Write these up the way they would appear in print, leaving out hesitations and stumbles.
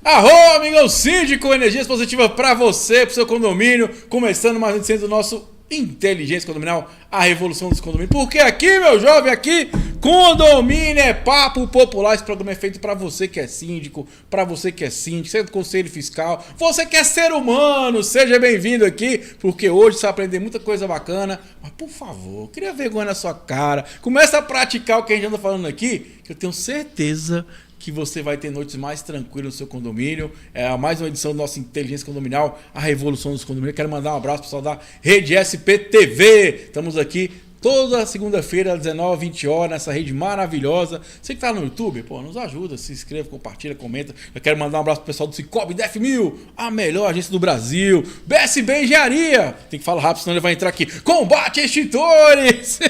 Arro, amigão síndico, energias positivas para você, para seu condomínio, começando mais uma edição do nosso Inteligência Condominial, a revolução dos condomínios. Porque aqui, meu jovem, aqui, condomínio é papo popular. Esse programa é feito para você que é síndico, para você que é síndico, você é do conselho fiscal, você que é ser humano, seja bem-vindo aqui, porque hoje você vai aprender muita coisa bacana. Mas, por favor, cria vergonha na sua cara, começa a praticar o que a gente anda falando aqui, que eu tenho certeza que você vai ter noites mais tranquilas no seu condomínio. É mais uma edição do nosso Inteligência Condominial, a revolução dos condomínios. Quero mandar um abraço pro pessoal da Rede SPTV. Estamos aqui toda segunda-feira, às 19h, 20h, nessa rede maravilhosa. Você que tá no YouTube, pô, nos ajuda, se inscreva, compartilha, comenta. Eu quero mandar um abraço pro pessoal do Cicobi DF1000, a melhor agência do Brasil. BSB Engenharia, tem que falar rápido, senão ele vai entrar aqui. Combate Extintores.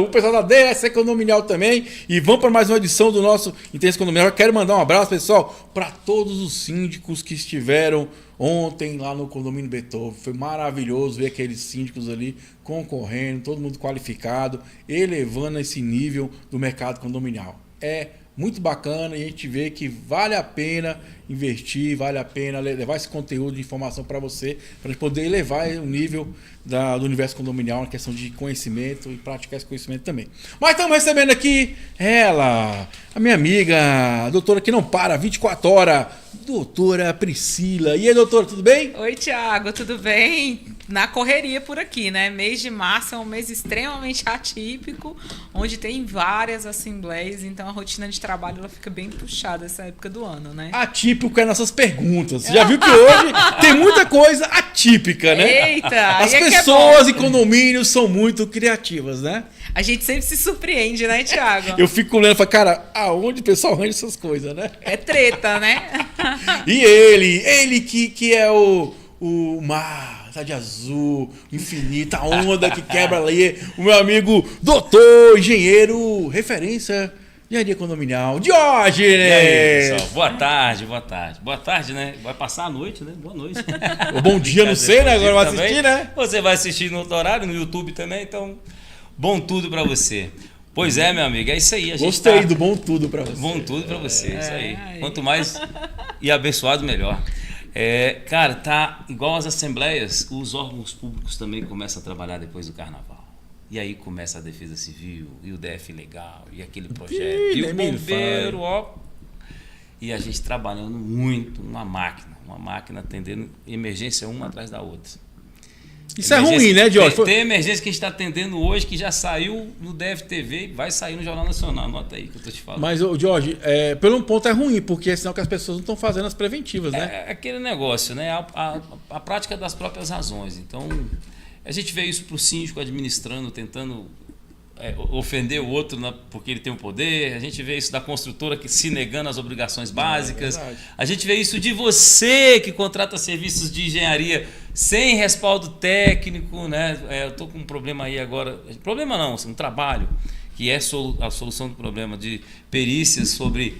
O pessoal da DS Condominial também. E vamos para mais uma edição do nosso Inteligência Condominial. Eu quero mandar um abraço, pessoal, para todos os síndicos que estiveram ontem lá no condomínio Beethoven. Foi maravilhoso ver aqueles síndicos ali concorrendo, todo mundo qualificado, elevando esse nível do mercado condominial. É muito bacana e a gente vê que vale a pena investir, vale a pena levar esse conteúdo de informação para você, para a gente poder elevar o nível do universo condominial na questão de conhecimento e praticar esse conhecimento também. Mas estamos recebendo aqui ela, a minha amiga, a doutora que não para, 24 horas, doutora Priscila. E aí, doutora, tudo bem? Oi, Thiago, tudo bem? Na correria por aqui, né? Mês de março é um mês extremamente atípico, onde tem várias assembleias, então a rotina de trabalho ela fica bem puxada essa época do ano, né? Atípico é nossas perguntas. Você já viu que hoje tem muita coisa atípica, né? Eita! As pessoas e condomínios são muito criativas, né? A gente sempre se surpreende, né, Thiago? Eu fico olhando e falo, cara, aonde o pessoal arranja essas coisas, né? É treta, né? E ele que é o mar, tá de azul, infinita, a onda que quebra ali, o meu amigo doutor, engenheiro, referência de engenharia condominial, Diógenes! E aí, pessoal? Boa tarde, boa tarde. Boa tarde, né? Vai passar a noite, né? Boa noite. O bom dia, não sei, né? Agora vai assistir, né? Você vai assistir no outro horário, no YouTube também, então, bom tudo pra você. Pois é, meu amigo, é isso aí. A gente Gostei do bom tudo pra você. Bom tudo pra você, isso aí. Quanto mais e abençoado, melhor. Cara, tá igual as assembleias, os órgãos públicos também começam a trabalhar depois do carnaval. E aí começa a Defesa Civil, e o DF Legal, e aquele projeto, e o bombeiro, ó. E a gente trabalhando muito, uma máquina atendendo emergência uma atrás da outra. Isso é ruim, né, Jorge? Tem emergência que a gente está atendendo hoje, que já saiu no DFTV e vai sair no Jornal Nacional. Anota aí que eu tô te falando. Mas, Jorge, pelo um ponto é ruim, porque é sinal que as pessoas não estão fazendo as preventivas, né? É aquele negócio, né? A prática das próprias razões. Então, a gente vê isso para o síndico administrando, tentando ofender o outro porque ele tem o poder. A gente vê isso da construtora que se negando às obrigações básicas. A gente vê isso de você que contrata serviços de engenharia sem respaldo técnico, né? Eu estou com um problema aí agora. Problema não, um trabalho que é a solução do problema de perícias sobre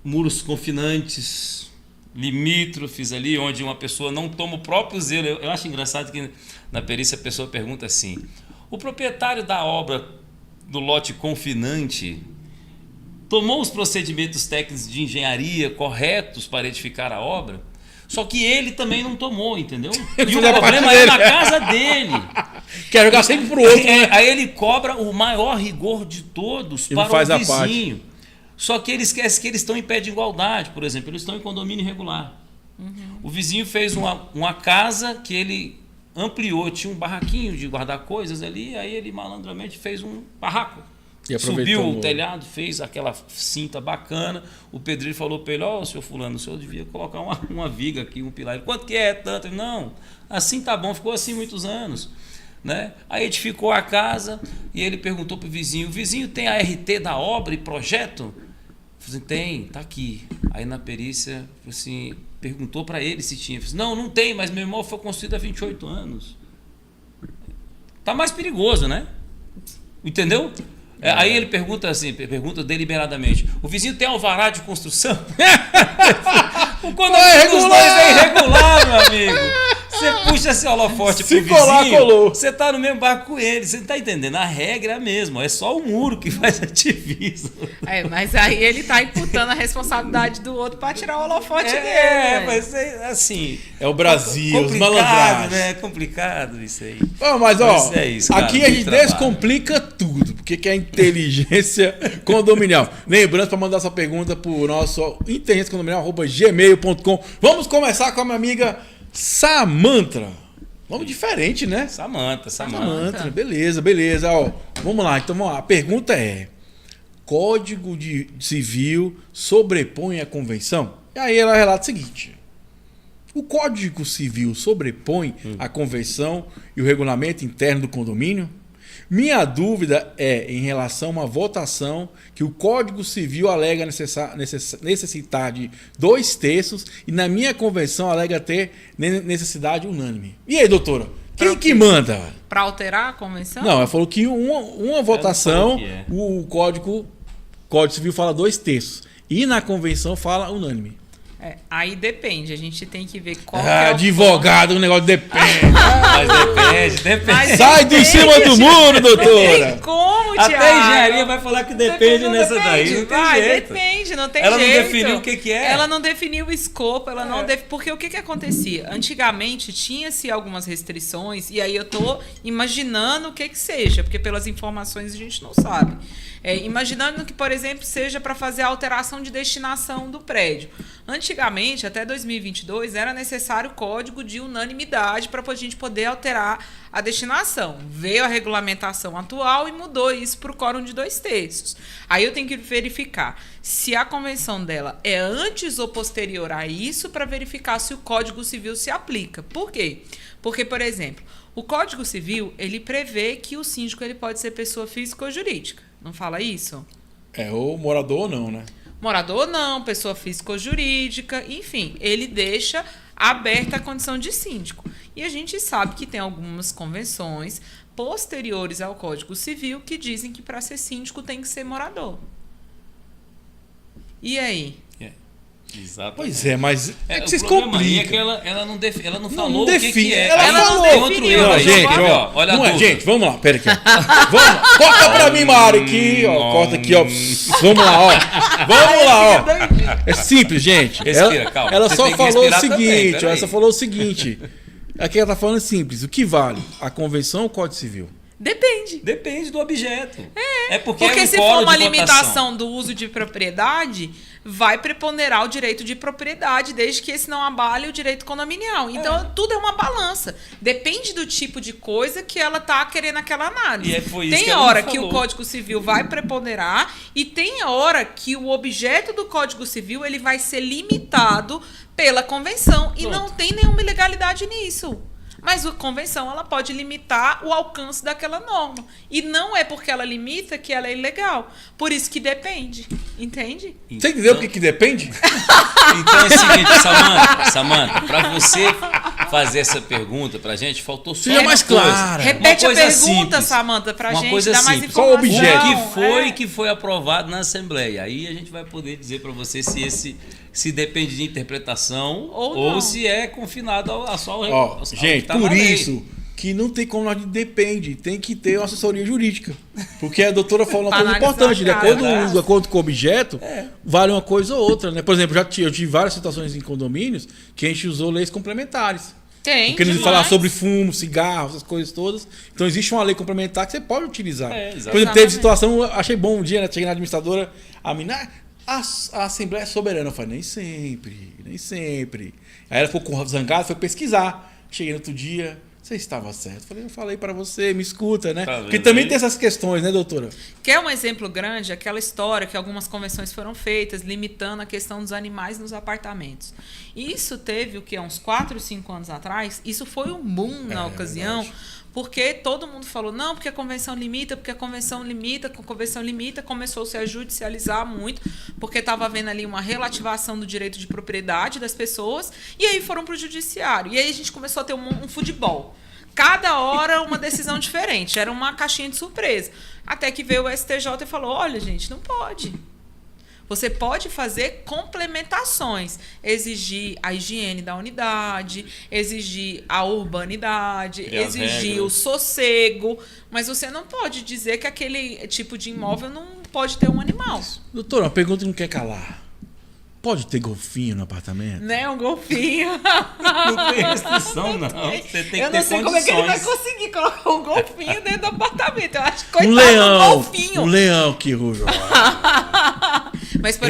muros confinantes, limítrofes ali, onde uma pessoa não toma o próprio zelo. Eu acho engraçado que na perícia a pessoa pergunta assim: o proprietário da obra do lote confinante tomou os procedimentos técnicos de engenharia corretos para edificar a obra? Só que ele também não tomou, entendeu? E o problema é na casa dele. Quer jogar sempre pro outro, né? Aí ele cobra o maior rigor de todos para o vizinho. Só que ele esquece que eles estão em pé de igualdade, por exemplo. Eles estão em condomínio irregular. O vizinho fez uma casa que ele ampliou, tinha um barraquinho de guardar coisas ali, aí ele malandramente fez um barraco. Subiu o telhado, fez aquela cinta bacana. O pedreiro falou para ele: ó, senhor fulano, o senhor devia colocar uma viga aqui, um pilar. Ele: quanto que é? Tanto? Ele: não, assim tá bom, ficou assim muitos anos, né? Aí edificou a casa e ele perguntou para o vizinho tem a RT da obra e projeto? Eu falei: tem, tá aqui. Aí na perícia, assim, perguntou para ele se tinha. Eu falei: não tem, mas meu irmão foi construído há 28 anos. Tá mais perigoso, né? Entendeu? Aí ele pergunta deliberadamente: o vizinho tem alvará de construção? O condomínio dos dois é irregular, meu amigo. Você puxa esse holofote Se pro colar, vizinho, colou. você tá no mesmo barco com ele. Você não tá entendendo? A regra é a mesma. É só o muro que faz ativismo. Mas aí ele tá imputando a responsabilidade do outro pra tirar o holofote dele. Mas assim... É o Brasil, os complicado, malandragem. né? É complicado isso aí. Mas é isso, cara, aqui a gente descomplica tudo, porque que é inteligência condominial. Lembrando para mandar sua pergunta pro nosso inteligênciacondominial@gmail.com. Vamos começar com a minha amiga Samantha. Nome diferente, né? Samantha. Beleza. Ó, vamos lá, então vamos lá. A pergunta é: Código Civil sobrepõe a convenção? E aí ela relata o seguinte: o Código Civil sobrepõe a convenção e o regulamento interno do condomínio? Minha dúvida é em relação a uma votação que o Código Civil alega necessitar de 2/3 e na minha convenção alega ter necessidade unânime. E aí, doutora? Quem que manda? Para alterar a convenção? Não, ela falou que uma votação, o Código Civil fala 2/3 e na convenção fala unânime. Aí depende, a gente tem que ver qual advogado, o negócio depende. Mas depende. Sai de cima do muro, doutora. Não tem como, Thiago. Até a engenharia vai falar que depende nessa daí. Não tem jeito. Depende, não tem ela jeito. Ela não definiu o que é. Ela não definiu o escopo, porque o que acontecia? Antigamente tinha-se algumas restrições, e aí eu tô imaginando o que seja, porque pelas informações a gente não sabe. Imaginando que, por exemplo, seja para fazer a alteração de destinação do prédio. Antigamente, até 2022, era necessário código de unanimidade para a gente poder alterar a destinação. Veio a regulamentação atual e mudou isso para o quórum de 2/3. Aí eu tenho que verificar se a convenção dela é antes ou posterior a isso para verificar se o Código Civil se aplica. Por quê? Porque, por exemplo, o Código Civil ele prevê que o síndico ele pode ser pessoa física ou jurídica. Não fala isso? Ou morador ou não, né? Morador não, pessoa física ou jurídica, enfim, ele deixa aberta a condição de síndico. E a gente sabe que tem algumas convenções posteriores ao Código Civil que dizem que para ser síndico tem que ser morador. E aí? Exatamente. Pois é, mas é que vocês complicam. É que ela não falou o que é. Ela falou. Tem outro erro. Não, gente, olha não gente, vamos lá, pera aqui. Ó. Corta pra mim, Mário, aqui, ó. Corta aqui, ó. Vamos lá, ó. É simples, gente. Respira, calma. Ela só falou o seguinte, ela só falou o seguinte. Aqui ela tá falando simples. O que vale? A convenção ou o Código Civil? Depende do objeto. Porque se for uma limitação do uso de propriedade, vai preponderar o direito de propriedade, desde que esse não abale o direito condominial. Então, tudo é uma balança. Depende do tipo de coisa que ela está querendo aquela análise. Tem hora que o Código Civil vai preponderar e tem hora que o objeto do Código Civil ele vai ser limitado pela convenção. E não tem nenhuma ilegalidade nisso. Mas a convenção ela pode limitar o alcance daquela norma. E não é porque ela limita que ela é ilegal. Por isso que depende. Entende? Você entendeu o que depende? Então é o seguinte, Samantha, para você fazer essa pergunta pra gente, faltou só uma coisa. Clara. Repete a pergunta, Samantha, pra gente dar mais informação. Qual o objeto? O que foi aprovado na Assembleia. Aí a gente vai poder dizer para você se depende de interpretação ou se é confinado a só... Gente, por isso que não tem como nós depende, tem que ter uma assessoria jurídica. Porque a doutora falou uma coisa importante, de acordo com o objeto, vale uma coisa ou outra, né? Por exemplo, eu tive várias situações em condomínios que a gente usou leis complementares. Tem. Porque eles falar sobre fumo, cigarro, essas coisas todas. Então existe uma lei complementar que você pode utilizar. Por exemplo, teve situação, eu achei bom um dia, né? Cheguei na administradora, a mina, a Assembleia é soberana. Eu falei, nem sempre. Aí ela ficou zangada, foi pesquisar. Cheguei no outro dia, você estava certo. Eu falei para você, me escuta, né? Porque também tem essas questões, né, doutora? Quer um exemplo grande? Aquela história que algumas convenções foram feitas, limitando a questão dos animais nos apartamentos. Isso teve, uns 4 ou 5 anos atrás, isso foi um boom na ocasião, porque todo mundo falou, não, porque a convenção limita, começou-se a judicializar muito, porque estava havendo ali uma relativação do direito de propriedade das pessoas, e aí foram para o judiciário. E aí a gente começou a ter um futebol. Cada hora uma decisão diferente, era uma caixinha de surpresa. Até que veio o STJ e falou, olha, gente, não pode. Você pode fazer complementações, exigir a higiene da unidade, exigir a urbanidade, exigir o sossego, mas você não pode dizer que aquele tipo de imóvel não pode ter um animal. Doutora, uma pergunta que não quer calar. Pode ter golfinho no apartamento? Né, um golfinho. Não tem restrição, não. Você tem que ter condições. Eu não sei como é que ele vai conseguir colocar um golfinho dentro do apartamento. Eu acho que coitado leão, do golfinho. Um leão que ruja. Mas, por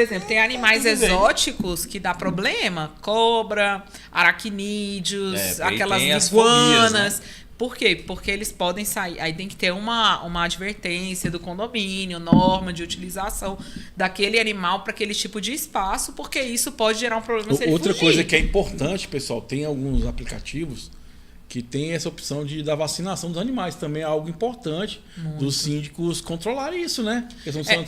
exemplo, tem animais exóticos que dá problema. Cobra, aracnídeos, aquelas iguanas. Né? Por quê? Porque eles podem sair. Aí tem que ter uma advertência do condomínio, norma de utilização daquele animal para aquele tipo de espaço, porque isso pode gerar um problema se ele Outra fugir. coisa que é importante, pessoal, tem alguns aplicativos que tem essa opção da vacinação dos animais. Também é algo importante dos síndicos controlarem isso, né?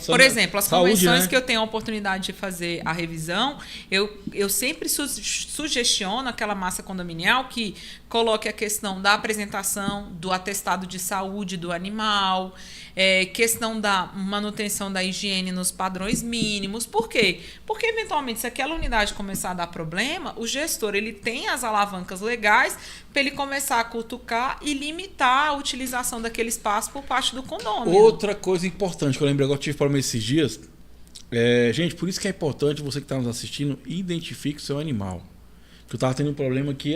Por exemplo, as convenções, né, que eu tenho a oportunidade de fazer a revisão, eu sempre sugestiono aquela massa condominial que coloque a questão da apresentação do atestado de saúde do animal, questão da manutenção da higiene nos padrões mínimos. Por quê? Porque, eventualmente, se aquela unidade começar a dar problema, o gestor ele tem as alavancas legais para ele começar a cutucar e limitar a utilização daquele espaço por parte do condomínio. Outra coisa importante que eu lembrei agora, tive problema esses dias. Gente, por isso que é importante você que está nos assistindo, identifique o seu animal. Que eu tava tendo um problema que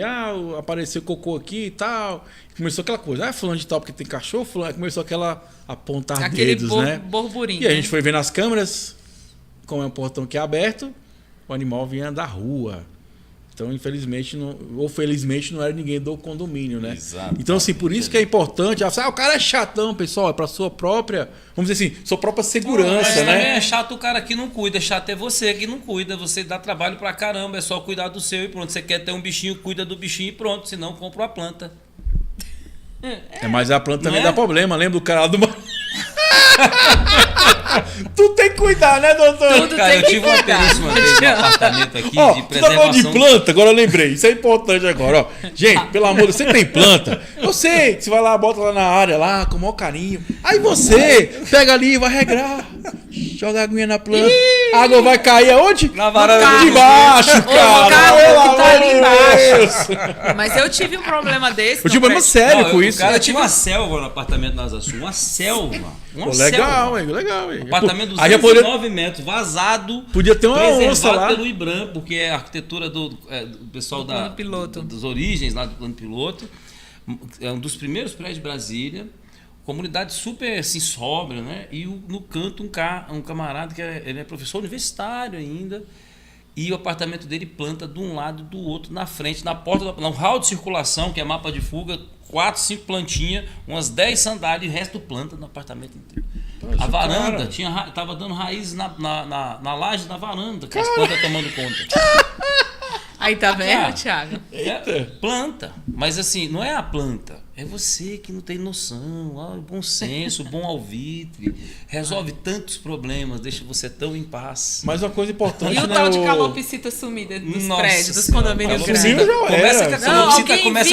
apareceu cocô aqui e tal. Começou aquela coisa. Fulano de tal porque tem cachorro, fulano. Começou aquela apontar dedos, né? Burburinho. E a gente foi ver nas câmeras, como é um portão que é aberto, o animal vinha da rua. Então, infelizmente, ou felizmente, não era ninguém do condomínio, né? Exato. Então, assim, por isso que é importante. O cara é chatão, pessoal, é pra sua própria, vamos dizer assim, sua própria segurança, né? Também é chato o cara que não cuida, chato é você que não cuida. Você dá trabalho pra caramba, é só cuidar do seu e pronto. Você quer ter um bichinho, cuida do bichinho e pronto. Senão, compra uma planta. Mas a planta também dá problema. Lembra do cara lá do... Tu tem que cuidar, né, doutor? Cara, eu tive uma perícia uma vez no apartamento aqui de preservação. Tu tá falando de planta, agora eu lembrei. Isso é importante agora, ó. Gente, pelo amor de Deus, você tem planta. Eu sei que você vai lá, bota lá na área, lá, com o maior carinho. Aí você pega ali e vai regrar. Joga a aguinha na planta. A água vai cair aonde? Na varanda de baixo, cara. Que tá ali embaixo. Mas eu tive um problema desse. Eu tive um problema sério com isso. Cara, eu tive uma selva no apartamento na Asa Sul. Uma selva. Legal, hein? Legal, hein? Apartamento de 209 metros, vazado. Podia ter uma onça lá. Pelo IBRAM, porque é a arquitetura do pessoal das origens lá do Plano Piloto. É um dos primeiros prédios de Brasília. Comunidade super assim, sóbria, né? E no canto um camarada que ele é professor universitário ainda. E o apartamento dele planta de um lado e do outro na frente, na porta, no hall de circulação, que é mapa de fuga, 4, 5 plantinhas, umas 10 sandálias e o resto planta no apartamento inteiro. A varanda tava dando raízes na laje da varanda, com as plantas tomando conta. Aí tá vendo, Thiago? Planta. Mas assim, não é a planta. É você que não tem noção. Bom senso, bom alvitre. Resolve tantos problemas, deixa você tão em paz. Mas uma coisa importante, e o tal de calopsita sumida dos prédios, dos condomínios grandes? Começa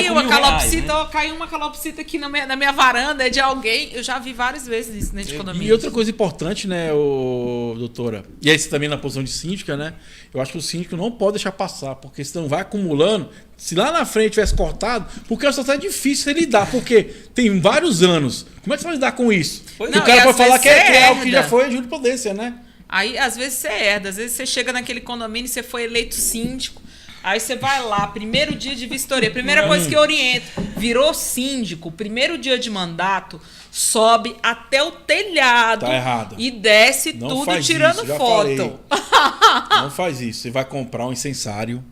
com a calopsita, caiu uma calopsita aqui na minha varanda, é de alguém. Eu já vi várias vezes isso dentro de condomínio. E outra coisa importante, né, doutora? E aí você também na posição de síndica, né? Eu acho que o síndico não pode deixar passar, porque senão vai acumulando. Se lá na frente tivesse cortado, porque a situação é difícil de lidar, porque tem vários anos. Como é que você vai lidar com isso? O cara pode falar que é algo que já foi de jurisprudência, né? Aí, às vezes, você herda. Às vezes, você chega naquele condomínio e você foi eleito síndico. Aí você vai lá, primeiro dia de vistoria. Primeira coisa que eu oriento. Virou síndico, primeiro dia de mandato, sobe até o telhado. Tá errado. E desce não tudo tirando isso, foto. Não faz isso. Você vai comprar um incensário.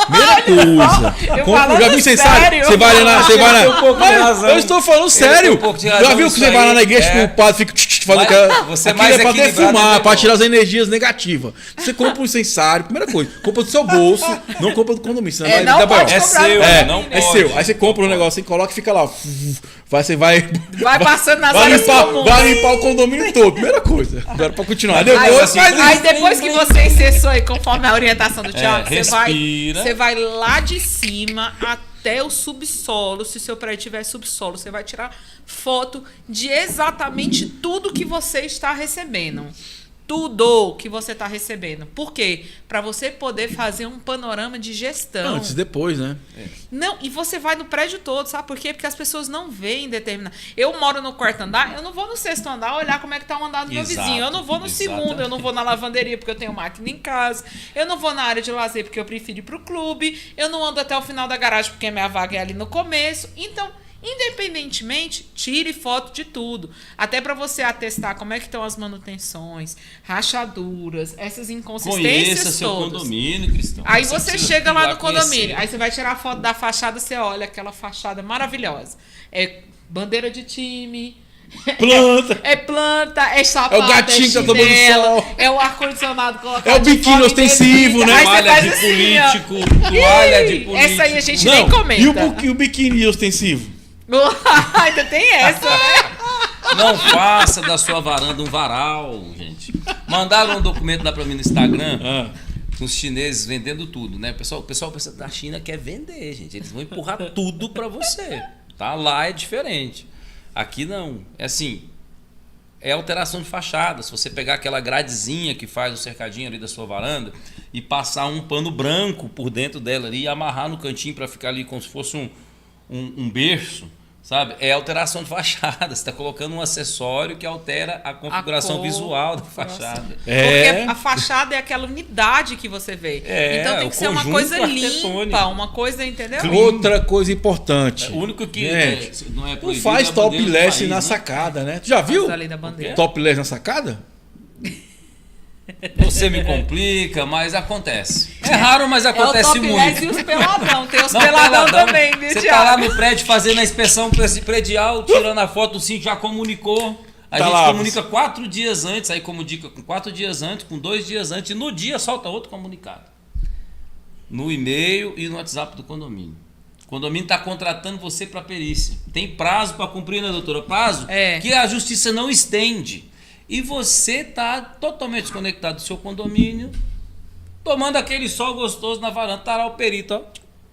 Primeira coisa. Já viu incensário? Você vai lá. Eu estou falando sério. Já viu que você vai lá na igreja que o padre fica fazendo você mais para defumar, para tirar as energias negativas. Você compra um incensário, primeira coisa, compra do seu bolso, não compra do condomínio. É seu, não é seu. Aí você compra um negócio, você coloca e fica lá. Você vai passando nas áreas comuns. Vai limpar o condomínio todo. Primeira coisa. Agora pra continuar. Aí depois que você incessou aí, conforme a orientação do Thiago, você vai lá de cima até o subsolo. Se o seu prédio tiver subsolo, você vai tirar foto de exatamente tudo que você está recebendo. Tudo que você está recebendo. Por quê? Para você poder fazer um panorama de gestão. Antes e depois, né? Não, e você vai no prédio todo, sabe por quê? Porque as pessoas não veem determinado. Eu moro no quarto andar, eu não vou no sexto andar olhar como é que tá o andar do meu vizinho. Eu não vou no segundo, eu não vou na lavanderia porque eu tenho máquina em casa. Eu não vou na área de lazer porque eu prefiro ir pro clube. Eu não ando até o final da garagem porque a minha vaga é ali no começo. Então, independentemente, tire foto de tudo. Até para você atestar como é que estão as manutenções, rachaduras, essas inconsistências Conheça seu todas. Condomínio, Cristão. Aí você chega lá no condomínio, conhecer. aí você vai tirar a foto da fachada, você olha aquela fachada maravilhosa. É bandeira de time... Planta. É planta, é sapato, É o gatinho que tá tomando sol. é o ar-condicionado colocado. É o biquíni ostensivo, né? Toalha de político, toalha de político. Essa aí a gente nem comenta. E o biquíni ostensivo? Ainda tem essa, né? Não faça da sua varanda um varal, gente. Mandaram um documento lá pra mim no Instagram, com os chineses vendendo tudo, né? O pessoal pensa da China quer vender, gente. Eles vão empurrar tudo pra você, tá? Lá é diferente. Aqui não. É assim, é alteração de fachada. Se você pegar aquela gradezinha que faz o cercadinho ali da sua varanda e passar um pano branco por dentro dela ali e amarrar no cantinho para ficar ali como se fosse um berço, sabe? É alteração de fachada. Você está colocando um acessório que altera a configuração visual da fachada. Porque a fachada é aquela unidade que você vê. Então tem que ser uma coisa limpa, uma coisa, entendeu? Outra coisa importante. O único que não é Não proibido faz é a topless bandeira do país, na né? sacada, né? Tu já viu? Ali da bandeira. Topless na sacada? Você me complica, mas acontece. É raro, mas acontece muito. É o topless e os peladão. Tem os peladão também, viu, Você tá lá no prédio fazendo a inspeção predial, tirando a foto, o síndico já comunicou. A gente comunica 4 dias antes, aí comunica com 4 dias antes, com 2 dias antes, e no dia solta outro comunicado. No e-mail e no WhatsApp do condomínio. O condomínio está contratando você para perícia. Tem prazo para cumprir, né, doutora? Prazo que a justiça não estende. E você está totalmente desconectado do seu condomínio, tomando aquele sol gostoso na varanda, tá lá o perito, ó,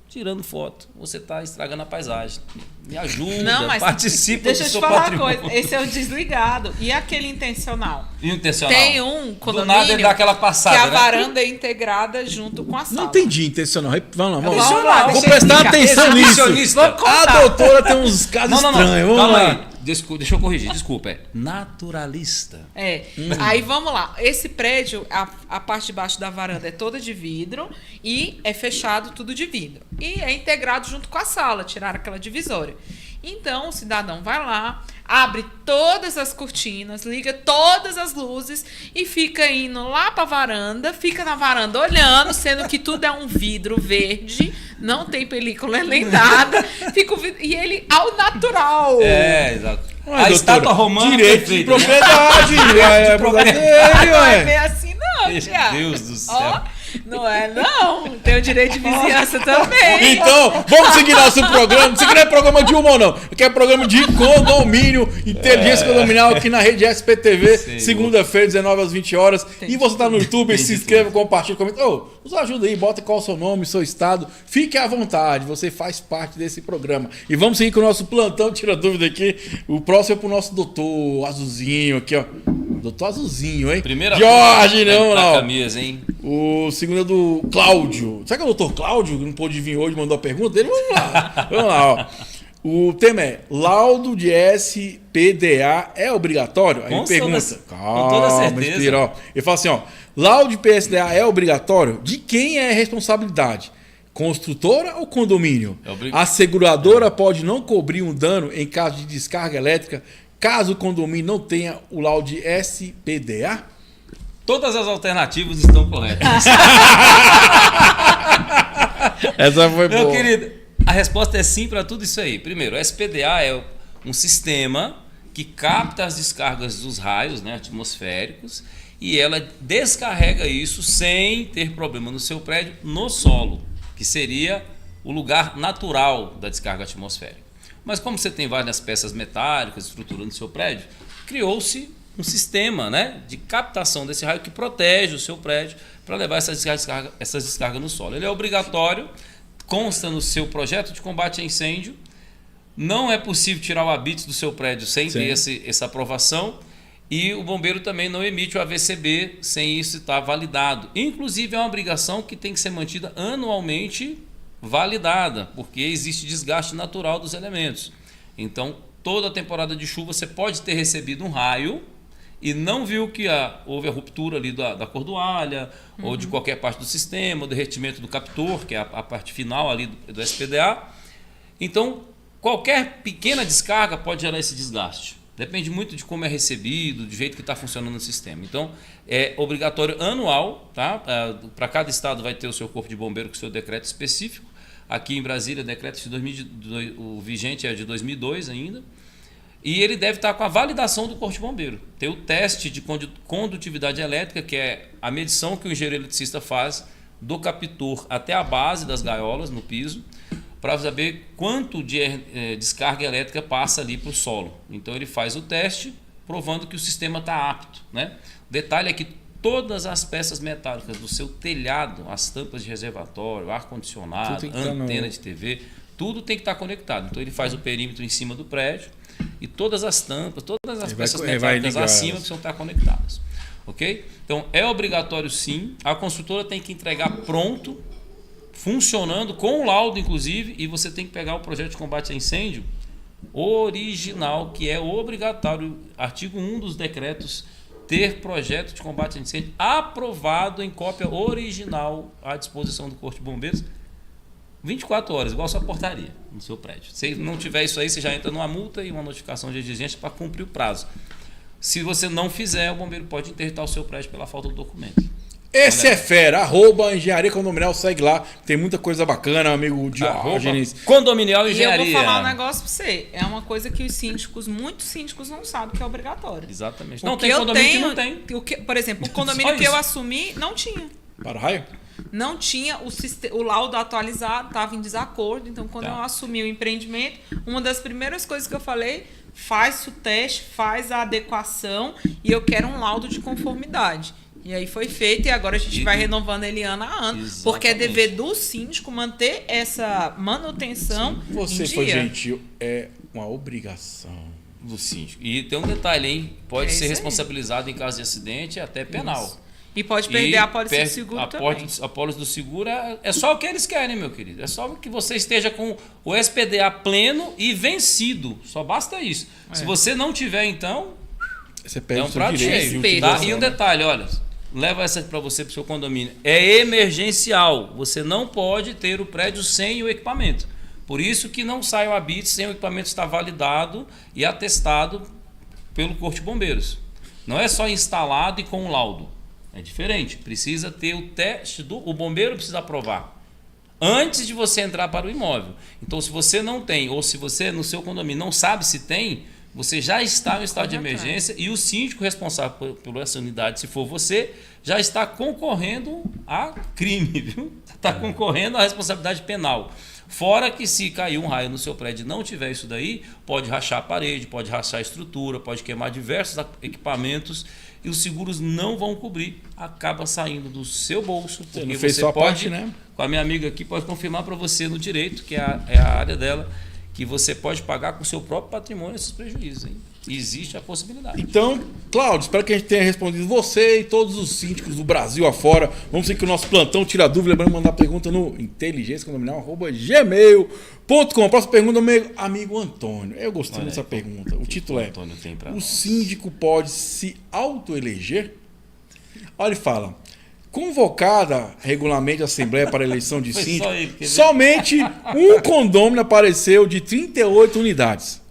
tirando foto. Você está estragando a paisagem. Me ajuda, participa do seu patrimônio. Deixa eu te falar uma coisa, esse é o desligado. E aquele intencional? Intencional. Tem um condomínio do nada ele dá aquela passada, que a né? varanda é integrada junto com a sala. Não entendi intencional. Vamos lá. Vou prestar atenção nisso. A doutora tem uns casos estranhos. Calma aí. Deixa eu corrigir, desculpa. É naturalista. Aí vamos lá. Esse prédio, a parte de baixo da varanda é toda de vidro e é fechado tudo de vidro. E é integrado junto com a sala, tiraram aquela divisória. Então, o cidadão vai lá, abre todas as cortinas, liga todas as luzes e fica indo lá para a varanda, fica na varanda olhando, sendo que tudo é um vidro verde, não tem película nem nada. Fica o vidro, e ele ao natural. Exato. A estátua romana direito de propriedade. Direito de propriedade. Não é bem assim não, tia. Meu Deus do céu. Não é, não. Tem o direito de vizinhança também. Então, vamos seguir nosso programa. Isso aqui não é programa de humor, não. Aqui é programa de condomínio, inteligência condominial aqui na rede SPTV, segunda-feira, 19 às 20 horas. E você tá no YouTube, se inscreva, compartilha, comenta. Nos ajuda aí, bota qual é o seu nome, seu estado. Fique à vontade, você faz parte desse programa. E vamos seguir com o nosso plantão, tira dúvida aqui. O próximo é pro nosso doutor Azulzinho aqui, ó. Doutor Azulzinho, hein? Primeira Jorge, não. camisa, hein? O segundo é do Cláudio. Será que é o doutor Cláudio, que não pôde vir hoje, mandou a pergunta dele? Vamos lá, ó. O tema é: laudo de SPDA é obrigatório? Aí ele pergunta. Com toda certeza. Inspira, ó. Ele fala assim, ó. Laudo de PSDA é obrigatório? De quem é a responsabilidade? Construtora ou condomínio? A seguradora pode não cobrir um dano em caso de descarga elétrica, caso o condomínio não tenha o laudo de SPDA? Todas as alternativas estão corretas. Essa foi boa. Meu querido, a resposta é sim para tudo isso aí. Primeiro, o SPDA é um sistema que capta as descargas dos raios, né, atmosféricos, e ela descarrega isso sem ter problema no seu prédio, no solo, que seria o lugar natural da descarga atmosférica. Mas como você tem várias peças metálicas, estrutura no seu prédio, criou-se um sistema, né, de captação desse raio que protege o seu prédio para levar essas descargas no solo. Ele é obrigatório, consta no seu projeto de combate a incêndio, não é possível tirar o habite do seu prédio sem ter essa aprovação, e o bombeiro também não emite o AVCB sem isso estar validado. Inclusive é uma obrigação que tem que ser mantida anualmente validada, porque existe desgaste natural dos elementos. Então, toda a temporada de chuva você pode ter recebido um raio e não viu que houve a ruptura ali da cordoalha ou de qualquer parte do sistema, o derretimento do captor, que é a parte final ali do SPDA. Então, qualquer pequena descarga pode gerar esse desgaste. Depende muito de como é recebido, do jeito que está funcionando o sistema. Então, é obrigatório anual, tá? Para cada estado vai ter o seu corpo de bombeiro com o seu decreto específico. Aqui em Brasília, decreto de 2002, o vigente é de 2002 ainda. E ele deve estar com a validação do corpo de bombeiro. Tem o teste de condutividade elétrica, que é a medição que o engenheiro eletricista faz do captor até a base das gaiolas no piso, para saber quanto de descarga elétrica passa ali para o solo. Então ele faz o teste, provando que o sistema está apto, né? O detalhe é que todas as peças metálicas do seu telhado, as tampas de reservatório, ar-condicionado, antena de TV, tudo tem que estar conectado. Então ele faz o perímetro em cima do prédio e todas as tampas, todas as peças metálicas acima precisam estar conectadas. Ok? Então é obrigatório sim, a construtora tem que entregar pronto, funcionando, com o laudo inclusive, e você tem que pegar o projeto de combate a incêndio original, que é obrigatório, artigo 1 dos decretos, ter projeto de combate a incêndio aprovado em cópia original à disposição do Corpo de Bombeiros 24 horas, igual a sua portaria no seu prédio. Se não tiver isso aí, você já entra numa multa e uma notificação de exigência para cumprir o prazo. Se você não fizer, o bombeiro pode interditar o seu prédio pela falta do documento. Esse é fera, @engenharia condominial, segue lá, tem muita coisa bacana, amigo Diógenes. Condominial Engenharia. E eu vou falar um negócio pra você, é uma coisa que os síndicos, muitos síndicos não sabem que é obrigatório. Exatamente. Não tem condomínio que não tem. Por exemplo, o condomínio que eu assumi, não tinha. Para-raio? Não tinha o laudo atualizado, estava em desacordo, então quando eu assumi o empreendimento, uma das primeiras coisas que eu falei, faz o teste, faz a adequação e eu quero um laudo de conformidade. E aí foi feito e agora a gente vai renovando ele ano a ano. Exatamente. Porque é dever do síndico manter essa manutenção em dia. Você foi gentil, é uma obrigação do síndico. E tem um detalhe, hein? Pode ser responsabilizado em caso de acidente até penal. Isso. E pode perder a pólice do seguro também. A pólice do seguro é só o que eles querem, meu querido. É só que você esteja com o SPDA pleno e vencido. Só basta isso. Se você não tiver, então, você perde é um prato cheio. Tá? E um detalhe, olha... Leva essa para você, para o seu condomínio. É emergencial. Você não pode ter o prédio sem o equipamento. Por isso que não sai o habite sem o equipamento estar validado e atestado pelo Corpo de Bombeiros. Não é só instalado e com laudo. É diferente. Precisa ter o teste o bombeiro precisa aprovar antes de você entrar para o imóvel. Então, se você não tem, ou se você no seu condomínio não sabe se tem, você já está em estado de emergência e o síndico responsável por essa unidade, se for você, já está concorrendo a crime, viu? Está concorrendo à responsabilidade penal. Fora que se cair um raio no seu prédio e não tiver isso daí, pode rachar a parede, pode rachar a estrutura, pode queimar diversos equipamentos e os seguros não vão cobrir. Acaba saindo do seu bolso. Porque você pode, parte, né? Com a minha amiga aqui, pode confirmar para você no direito, que é a área dela, que você pode pagar com o seu próprio patrimônio esses prejuízos, hein? Existe a possibilidade. Então, Cláudio, espero que a gente tenha respondido você e todos os síndicos do Brasil afora. Vamos seguir que o nosso plantão tira dúvida, lembrando de mandar pergunta no inteligenciacondominial@gmail.com. A próxima pergunta do meu amigo Antônio. Eu gostei dessa pergunta. O título é: o síndico pode se autoeleger? Olha, ele fala: convocada regularmente a Assembleia para a eleição de síndico, somente um condômino apareceu de 38 unidades.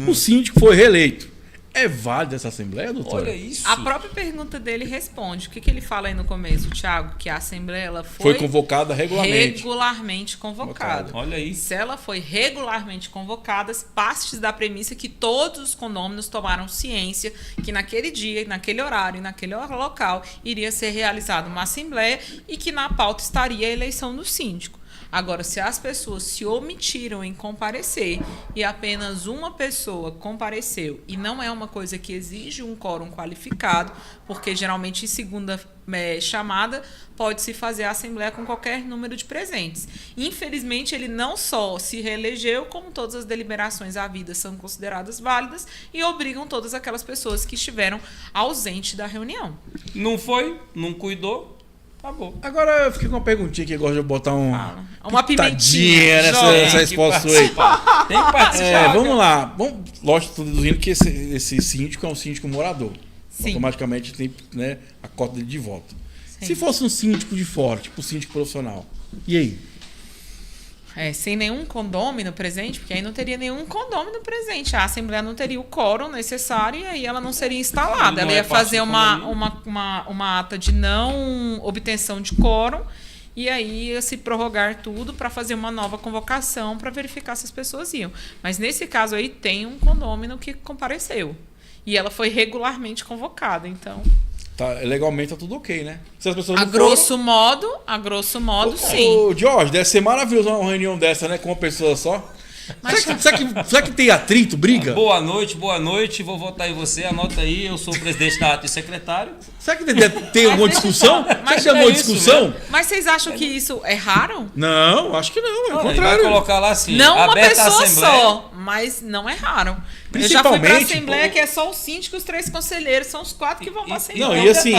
O síndico foi reeleito. É válida essa Assembleia, doutor? Olha isso. A própria pergunta dele responde. O que ele fala aí no começo, Thiago? Que a Assembleia ela foi convocada regularmente. Regularmente convocada. Olha aí. Se ela foi regularmente convocada, parte da premissa que todos os condôminos tomaram ciência que naquele dia, naquele horário, naquele local, iria ser realizada uma Assembleia e que na pauta estaria a eleição do síndico. Agora, se as pessoas se omitiram em comparecer e apenas uma pessoa compareceu, e não é uma coisa que exige um quórum qualificado, porque geralmente em segunda chamada pode-se fazer a Assembleia com qualquer número de presentes. Infelizmente, ele não só se reelegeu, como todas as deliberações havidas são consideradas válidas e obrigam todas aquelas pessoas que estiveram ausentes da reunião. Não foi, não cuidou, acabou. Agora eu fiquei com uma perguntinha que eu gosto de botar uma pimentinha nessa resposta aí. Tem que participar. Vamos lá. Lógico, estou deduzindo que esse síndico é um síndico morador. Sim. Automaticamente tem, né, a cota dele de voto. Sim. Se fosse um síndico de fora, tipo um síndico profissional, e aí? Sem nenhum condômino presente, porque aí não teria nenhum condômino presente. A Assembleia não teria o quórum necessário e aí ela não seria instalada. Ela ia fazer uma ata de não obtenção de quórum e aí ia se prorrogar tudo para fazer uma nova convocação para verificar se as pessoas iam. Mas nesse caso aí tem um condômino que compareceu. E ela foi regularmente convocada, então... Legalmente tá tudo ok, né? Se as pessoas a grosso modo, sim. Ô, Jorge, deve ser maravilhoso uma reunião dessa, né? Com uma pessoa só. Mas será que tem atrito, briga? Boa noite, vou votar em você, anota aí, eu sou o presidente da ata e secretário. Será que tem alguma discussão? Mas tem alguma discussão? Mas vocês acham que isso é raro? Não, acho que não, é o contrário. Vai colocar lá assim, não uma pessoa só, mas não é raro. Eu já fui pra Assembleia que é só o síndico e os 3 conselheiros, são os 4 que vão pra Assembleia. Não, e assim,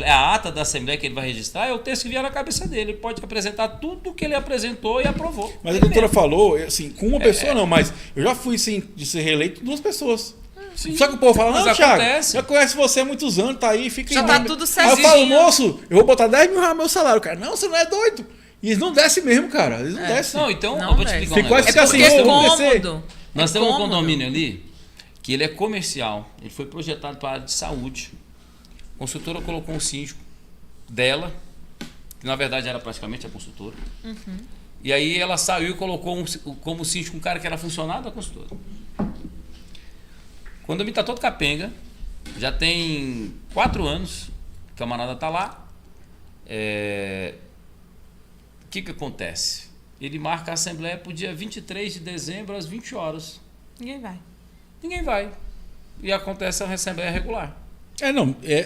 a ata da Assembleia que ele vai registrar é o texto que vier na cabeça dele. Ele pode apresentar tudo que ele apresentou e aprovou. Mas a doutora falou, assim, com uma pessoa não, mas eu já fui sim, de ser reeleito 2 pessoas. Sim. Só que o povo fala, não, Thiago, já conhece você há muitos anos, tá aí, fica já em tá tudo certinho. Aí eu falo, moço, eu vou botar 10 mil reais no meu salário. Cara, não, você não é doido. E eles não descem mesmo, cara. Eles não descem. Não, então, não eu vou te explicar um negócio. Assim, é cômodo. Nós temos um condomínio ali, que ele é comercial. Ele foi projetado para a área de saúde. A consultora colocou um síndico dela, que na verdade era praticamente a consultora. Uhum. E aí ela saiu e colocou como síndico um cara que era funcionário da consultora. O condomínio está todo capenga. Já tem 4 anos. O camarada está lá. O que acontece? Ele marca a Assembleia para o dia 23 de dezembro, às 20 horas. Ninguém vai. E acontece a Assembleia regular.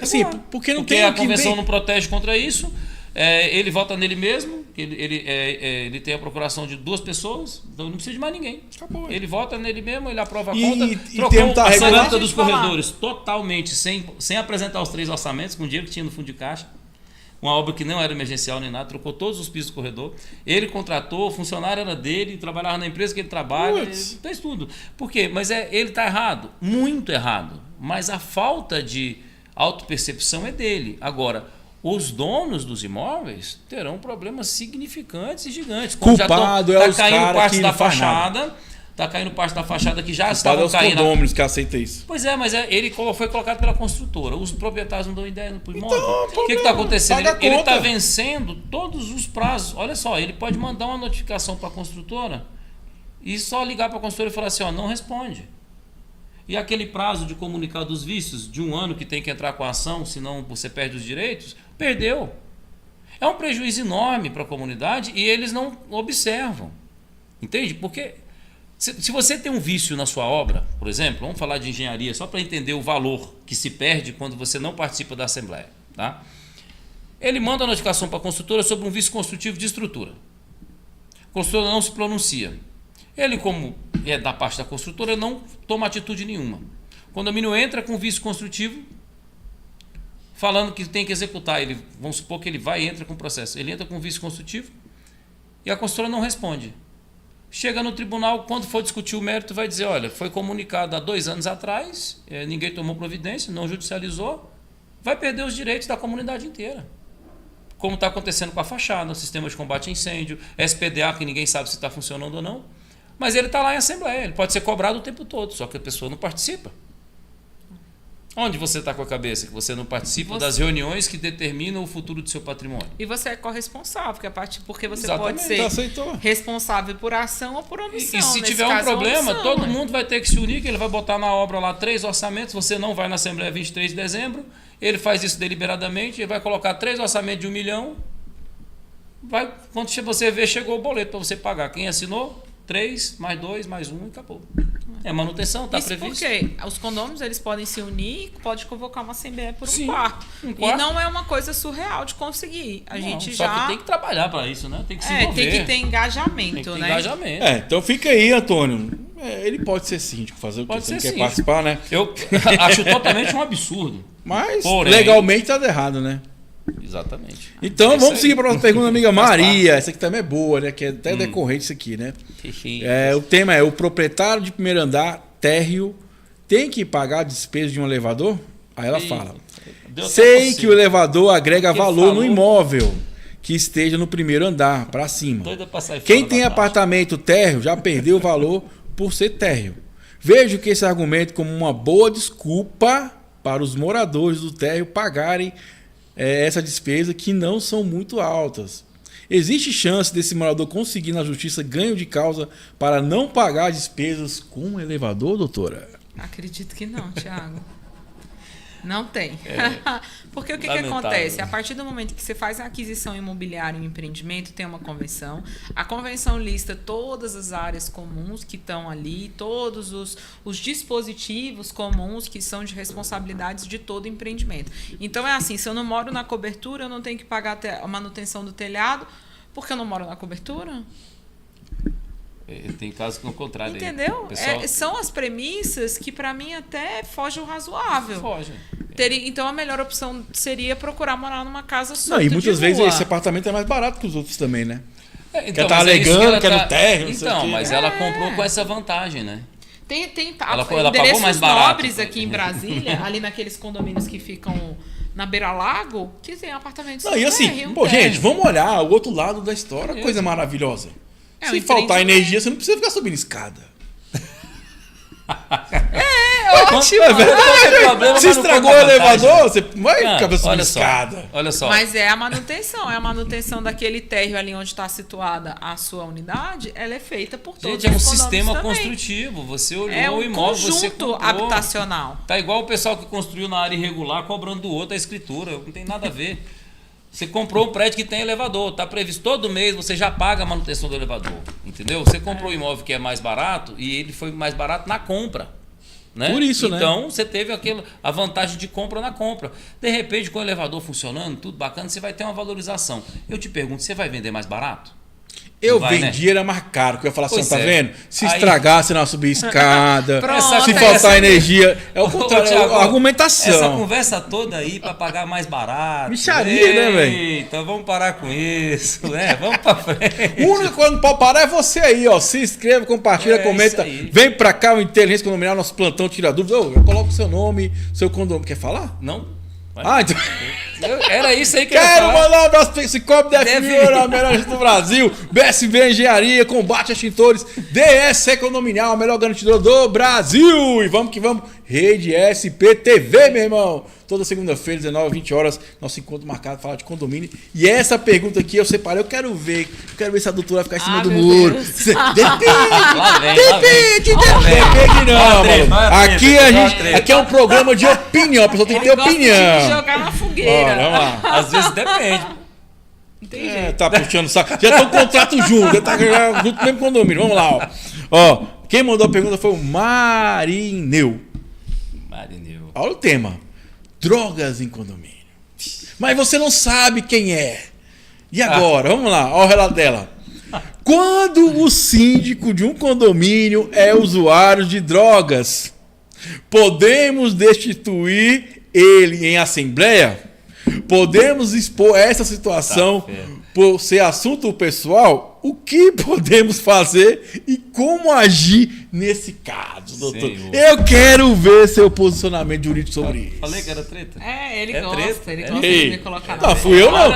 Assim, porque não tem... a convenção não protege contra isso. Ele vota nele mesmo. Ele tem a procuração de 2 pessoas, então não precisa de mais ninguém. Acabou. Ele vota nele mesmo, ele aprova a conta. Trocou a cerâmica dos corredores totalmente, sem apresentar os 3 orçamentos, com o dinheiro que tinha no fundo de caixa. Uma obra que não era emergencial nem nada, trocou todos os pisos do corredor. Ele contratou, o funcionário era dele, trabalhava na empresa que ele trabalha, fez tudo. Por quê? Mas ele está errado, muito errado. Mas a falta de autopercepção é dele. Agora, os donos dos imóveis terão problemas significantes e gigantes. Culpado é os caras que da fachada. Está caindo parte da fachada que já estavam caindo. Os condôminos que aceitam isso. Pois é, mas ele foi colocado pela construtora. Os proprietários não dão ideia para o imóvel. O que está acontecendo? Ele está vencendo todos os prazos. Olha só, ele pode mandar uma notificação para a construtora e só ligar para a construtora e falar assim, não responde. E aquele prazo de comunicar dos vícios de 1 ano que tem que entrar com a ação, senão você perde os direitos, perdeu. É um prejuízo enorme para a comunidade e eles não observam. Entende? Porque... Se você tem um vício na sua obra, por exemplo, vamos falar de engenharia, só para entender o valor que se perde quando você não participa da Assembleia. Tá? Ele manda a notificação para a construtora sobre um vício construtivo de estrutura. A construtora não se pronuncia. Ele, como é da parte da construtora, não toma atitude nenhuma. O condomínio entra com vício construtivo, falando que tem que executar. Vamos supor que ele vai e entra com o processo. Ele entra com vício construtivo e a construtora não responde. Chega no tribunal, quando for discutir o mérito, vai dizer, olha, foi comunicado há 2 anos atrás, ninguém tomou providência, não judicializou, vai perder os direitos da comunidade inteira. Como está acontecendo com a fachada, o sistema de combate a incêndio, SPDA, que ninguém sabe se está funcionando ou não, mas ele está lá em Assembleia, ele pode ser cobrado o tempo todo, só que a pessoa não participa. Onde você está com a cabeça? Que você não participa das reuniões que determinam o futuro do seu patrimônio. E você é corresponsável, porque você Exatamente. pode ser responsável por ação ou por omissão. E se tiver um problema, todo mundo vai ter que se unir, que ele vai botar na obra lá 3 orçamentos, você não vai na Assembleia 23 de dezembro, ele faz isso deliberadamente, ele vai colocar 3 orçamentos de 1 milhão Quando você vê, chegou o boleto para você pagar. Quem assinou? 3, mais 2, mais 1 e acabou. É manutenção, está previsto. Porque os condôminos eles podem se unir, pode convocar uma assembleia por Sim, um quarto. um quarto. E não é uma coisa surreal de conseguir. A gente só já que tem que trabalhar para isso, né? Tem que se envolver. tem que ter engajamento, Tem que ter né? engajamento. Então fica aí, Antônio. Ele pode ser síndico, fazer o que você quer participar, né? Eu acho totalmente um absurdo. Mas porém, legalmente tá errado, né? Exatamente. Então vamos seguir para a nossa pergunta, amiga Maria. Essa aqui também é boa, né? Que é até decorrente isso aqui, né? O tema é: o proprietário de primeiro andar, térreo, tem que pagar a despesa de um elevador? Aí ela fala: sei que o elevador agrega valor no imóvel que esteja no primeiro andar, para cima. Quem tem apartamento térreo já perdeu o valor por ser térreo. Vejo que esse argumento como uma boa desculpa para os moradores do térreo pagarem essa despesa, que não são muito altas. Existe chance desse morador conseguir na justiça ganho de causa para não pagar despesas com o elevador, doutora? Acredito que não, Thiago. Não tem. Porque o que acontece? A partir do momento que você faz a aquisição imobiliária em um empreendimento, tem uma convenção. A convenção lista todas as áreas comuns que estão ali, todos os dispositivos comuns que são de responsabilidades de todo empreendimento. Então é assim, se eu não moro na cobertura, eu não tenho que pagar a manutenção do telhado, porque eu não moro na cobertura. Tem casos que é o contrário. Entendeu? São as premissas que, para mim, até fogem o razoável. Foge. Então, a melhor opção seria procurar morar numa casa só. Não, e muitas vezes esse apartamento é mais barato que os outros também, né? Então, tá alegando que é no térreo. Então, mas ela comprou com essa vantagem, né? Tem ela pagou mais barato. Nobres aqui em Brasília, ali naqueles condomínios que ficam na beira-lago, que tem apartamentos. Não, e assim, gente, vamos olhar o outro lado da história, coisa maravilhosa. Se faltar energia, você não precisa ficar subindo escada. Ótimo! Se estragou o elevador, você vai ficar subindo escada. Olha só. Mas é a manutenção daquele térreo ali onde está situada a sua unidade, ela é feita por todos os condomínios sistema também. Construtivo. Você olhou o imóvel, conjunto você comprou. Habitacional. Tá igual o pessoal que construiu na área irregular cobrando do outro a escritura. Não tem nada a ver. Você comprou um prédio que tem elevador, está previsto todo mês, você já paga a manutenção do elevador, entendeu? Você comprou um imóvel que é mais barato e ele foi mais barato na compra, né? Por isso, então, você teve a vantagem de compra na compra. De repente, com o elevador funcionando, tudo bacana, você vai ter uma valorização. Eu te pergunto, você vai vender mais barato? Eu vendia, era mais caro, porque eu ia falar assim, tá vendo? Se estragar, você não subir escada, se faltar energia. É o contrário, Thiago, a argumentação. Essa conversa toda aí para pagar mais barato. Micharia, né, velho? Então vamos parar com isso, né? Vamos pra frente. O único que não pode parar é você aí, ó. Se inscreve, compartilha, comenta. Vem pra cá, o Inteligência Condominial, nosso plantão tira dúvidas. Eu coloco o seu nome, seu condomínio. Quer falar? Não. Então... Era isso aí que Quero mandar um abraço para esse Copo DFU, a melhor do Brasil, BSB Engenharia, Combate a Extintores, DS Condominial, a melhor garantidora do Brasil. E vamos que vamos, Rede SPTV, meu irmão. Toda segunda-feira, 19h20, nosso encontro marcado para falar de condomínio. E essa pergunta aqui eu separei, eu quero ver se a doutora vai ficar em cima do muro. Depende, não, mano. Aqui é um programa de opinião, a pessoa tem que ter opinião. Jogar na fogueira. Vamos lá. Às vezes depende. Entendi. Tá puxando o saco. Já tá o contrato junto, já tá junto no mesmo condomínio. Vamos lá, ó. Quem mandou a pergunta foi o Marineu. Olha o tema. Drogas em condomínio. Mas você não sabe quem é. E agora? Vamos lá, olha o relato dela. Quando o síndico de um condomínio é usuário de drogas, podemos destituir ele em assembleia? Podemos expor essa situação por ser assunto pessoal? O que podemos fazer e como agir nesse caso, doutor? Senhor. Eu quero ver seu posicionamento jurídico sobre isso. Falei que era treta? Ele gosta de me colocar na Não, fui eu não.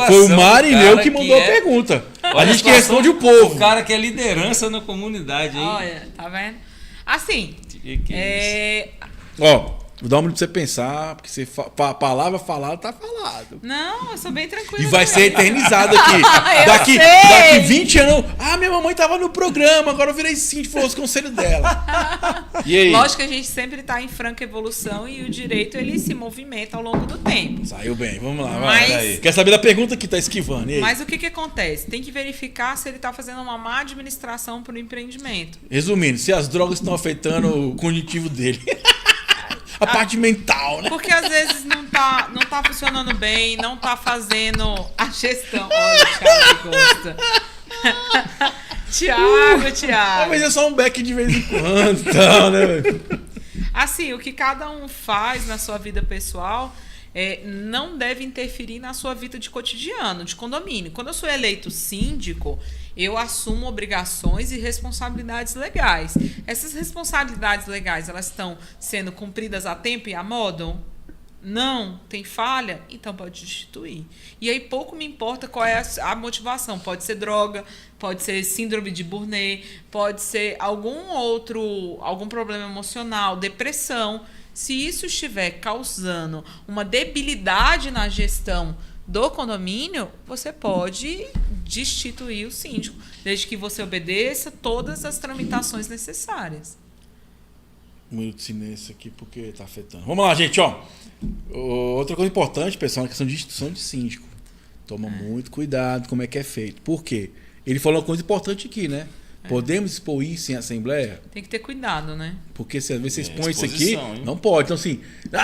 Foi o Marineu que mandou a pergunta. A gente que responde o povo. O cara que é liderança na comunidade, hein? Olha, tá vendo? Assim, Ó, Vou dar um minuto pra você pensar, porque você a palavra falada tá falado. Não, eu sou bem tranquila. E vai ser eternizado aqui. daqui 20 anos. Minha mamãe tava no programa, agora eu virei síndico, falou os conselhos dela. E aí? Lógico que a gente sempre tá em franca evolução e o direito ele se movimenta ao longo do tempo. Saiu bem, vamos lá. Mas... Quer saber da pergunta que tá esquivando? E aí? Mas o que acontece? Tem que verificar se ele tá fazendo uma má administração pro empreendimento. Resumindo, se as drogas estão afetando o cognitivo dele. A parte mental, né? Porque às vezes não tá funcionando bem, não tá fazendo a gestão. Olha, o Thiago gosta. Thiago. Mas é só um back de vez em quando, tal, né? Assim, o que cada um faz na sua vida pessoal não deve interferir na sua vida de cotidiano, de condomínio. Quando eu sou eleito síndico, eu assumo obrigações e responsabilidades legais. Essas responsabilidades legais, elas estão sendo cumpridas a tempo e a modo? Não, tem falha? Então pode destituir. E aí pouco me importa qual é a motivação. Pode ser droga, pode ser síndrome de Burnet, pode ser algum problema emocional, depressão. Se isso estiver causando uma debilidade na gestão do condomínio, você pode destituir o síndico, desde que você obedeça todas as tramitações necessárias. Um minuto de silêncio aqui, porque tá afetando. Vamos lá, gente, ó. Outra coisa importante, pessoal, é a questão de instituição de síndico. Toma muito cuidado como é que é feito. Por quê? Ele falou uma coisa importante aqui, né? Podemos expor isso em assembleia? Tem que ter cuidado, né? Porque se às vezes você expõe isso aqui, não pode. Então assim,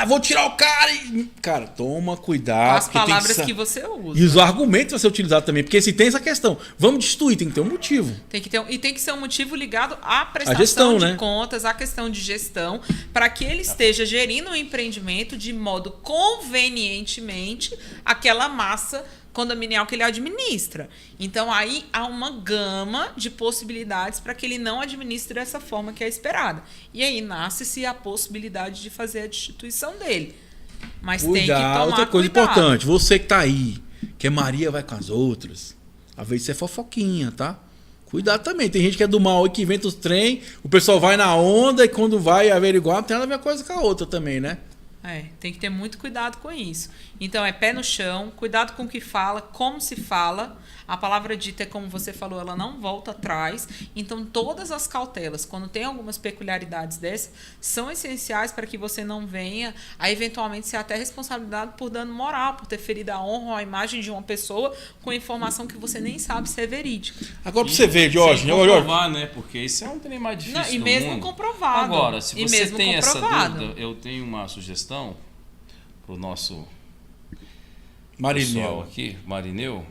vou tirar o cara e... Cara, toma cuidado. Com as palavras que você usa. E os argumentos vão ser utilizados também. Porque se tem essa questão, vamos destituir, tem que ter um motivo. Tem que ser um motivo ligado à prestação de contas, à questão de gestão, para que ele esteja gerindo o empreendimento de modo convenientemente aquela massa condominial que ele administra. Então, aí há uma gama de possibilidades para que ele não administre dessa forma que é esperada. E aí nasce-se a possibilidade de fazer a destituição dele. Mas tem que tomar outra coisa cuidado. importante, você que tá aí, que a Maria vai com as outras, às vezes você é fofoquinha, tá? Cuidado também. Tem gente que é do mal e que inventa os trem, o pessoal vai na onda e quando vai averiguar, não tem nada a ver uma coisa com a outra também, né? Tem que ter muito cuidado com isso. Então, pé no chão, cuidado com o que fala, como se fala. A palavra dita, como você falou, ela não volta atrás. Então, todas as cautelas, quando tem algumas peculiaridades dessas, são essenciais para que você não venha a, eventualmente, ser até responsabilizado por dano moral, por ter ferido a honra ou a imagem de uma pessoa com informação que você nem sabe se é verídica. Agora, para você ver, Jorge... Sem comprovar, né? Porque isso é um trem mais difícil do mundo. E mesmo comprovado. Agora, se você tem essa dúvida, eu tenho uma sugestão para o nosso... Marineu aqui, Marineu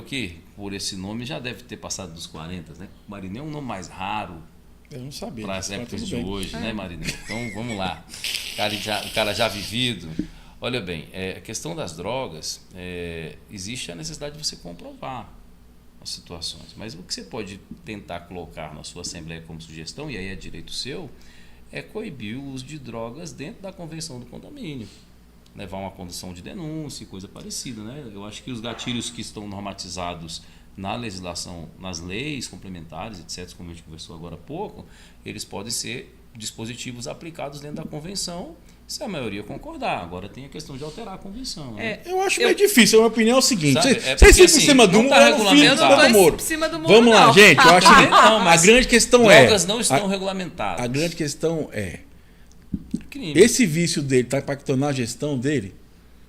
que por esse nome já deve ter passado dos 40, né? Marineu é um nome mais raro. Eu não sabia. Para as épocas de hoje, né, Marineu? Então vamos lá. O cara já vivido. Olha bem, a questão das drogas, existe a necessidade de você comprovar as situações. Mas o que você pode tentar colocar na sua assembleia como sugestão, e aí é direito seu, é coibir o uso de drogas dentro da convenção do condomínio. Levar uma condição de denúncia e coisa parecida, né? Eu acho que os gatilhos que estão normatizados na legislação, nas leis complementares, etc., como a gente conversou agora há pouco, eles podem ser dispositivos aplicados dentro da convenção, se a maioria concordar. Agora tem a questão de alterar a convenção. Né? Eu acho meio difícil. A minha opinião é o seguinte: vocês ficam em cima do muro, eu não estou em cima do muro. Vamos lá, gente. Eu acho que a grande questão drogas não estão regulamentadas. A grande questão é... Crime. Esse vício dele está impactando na gestão dele?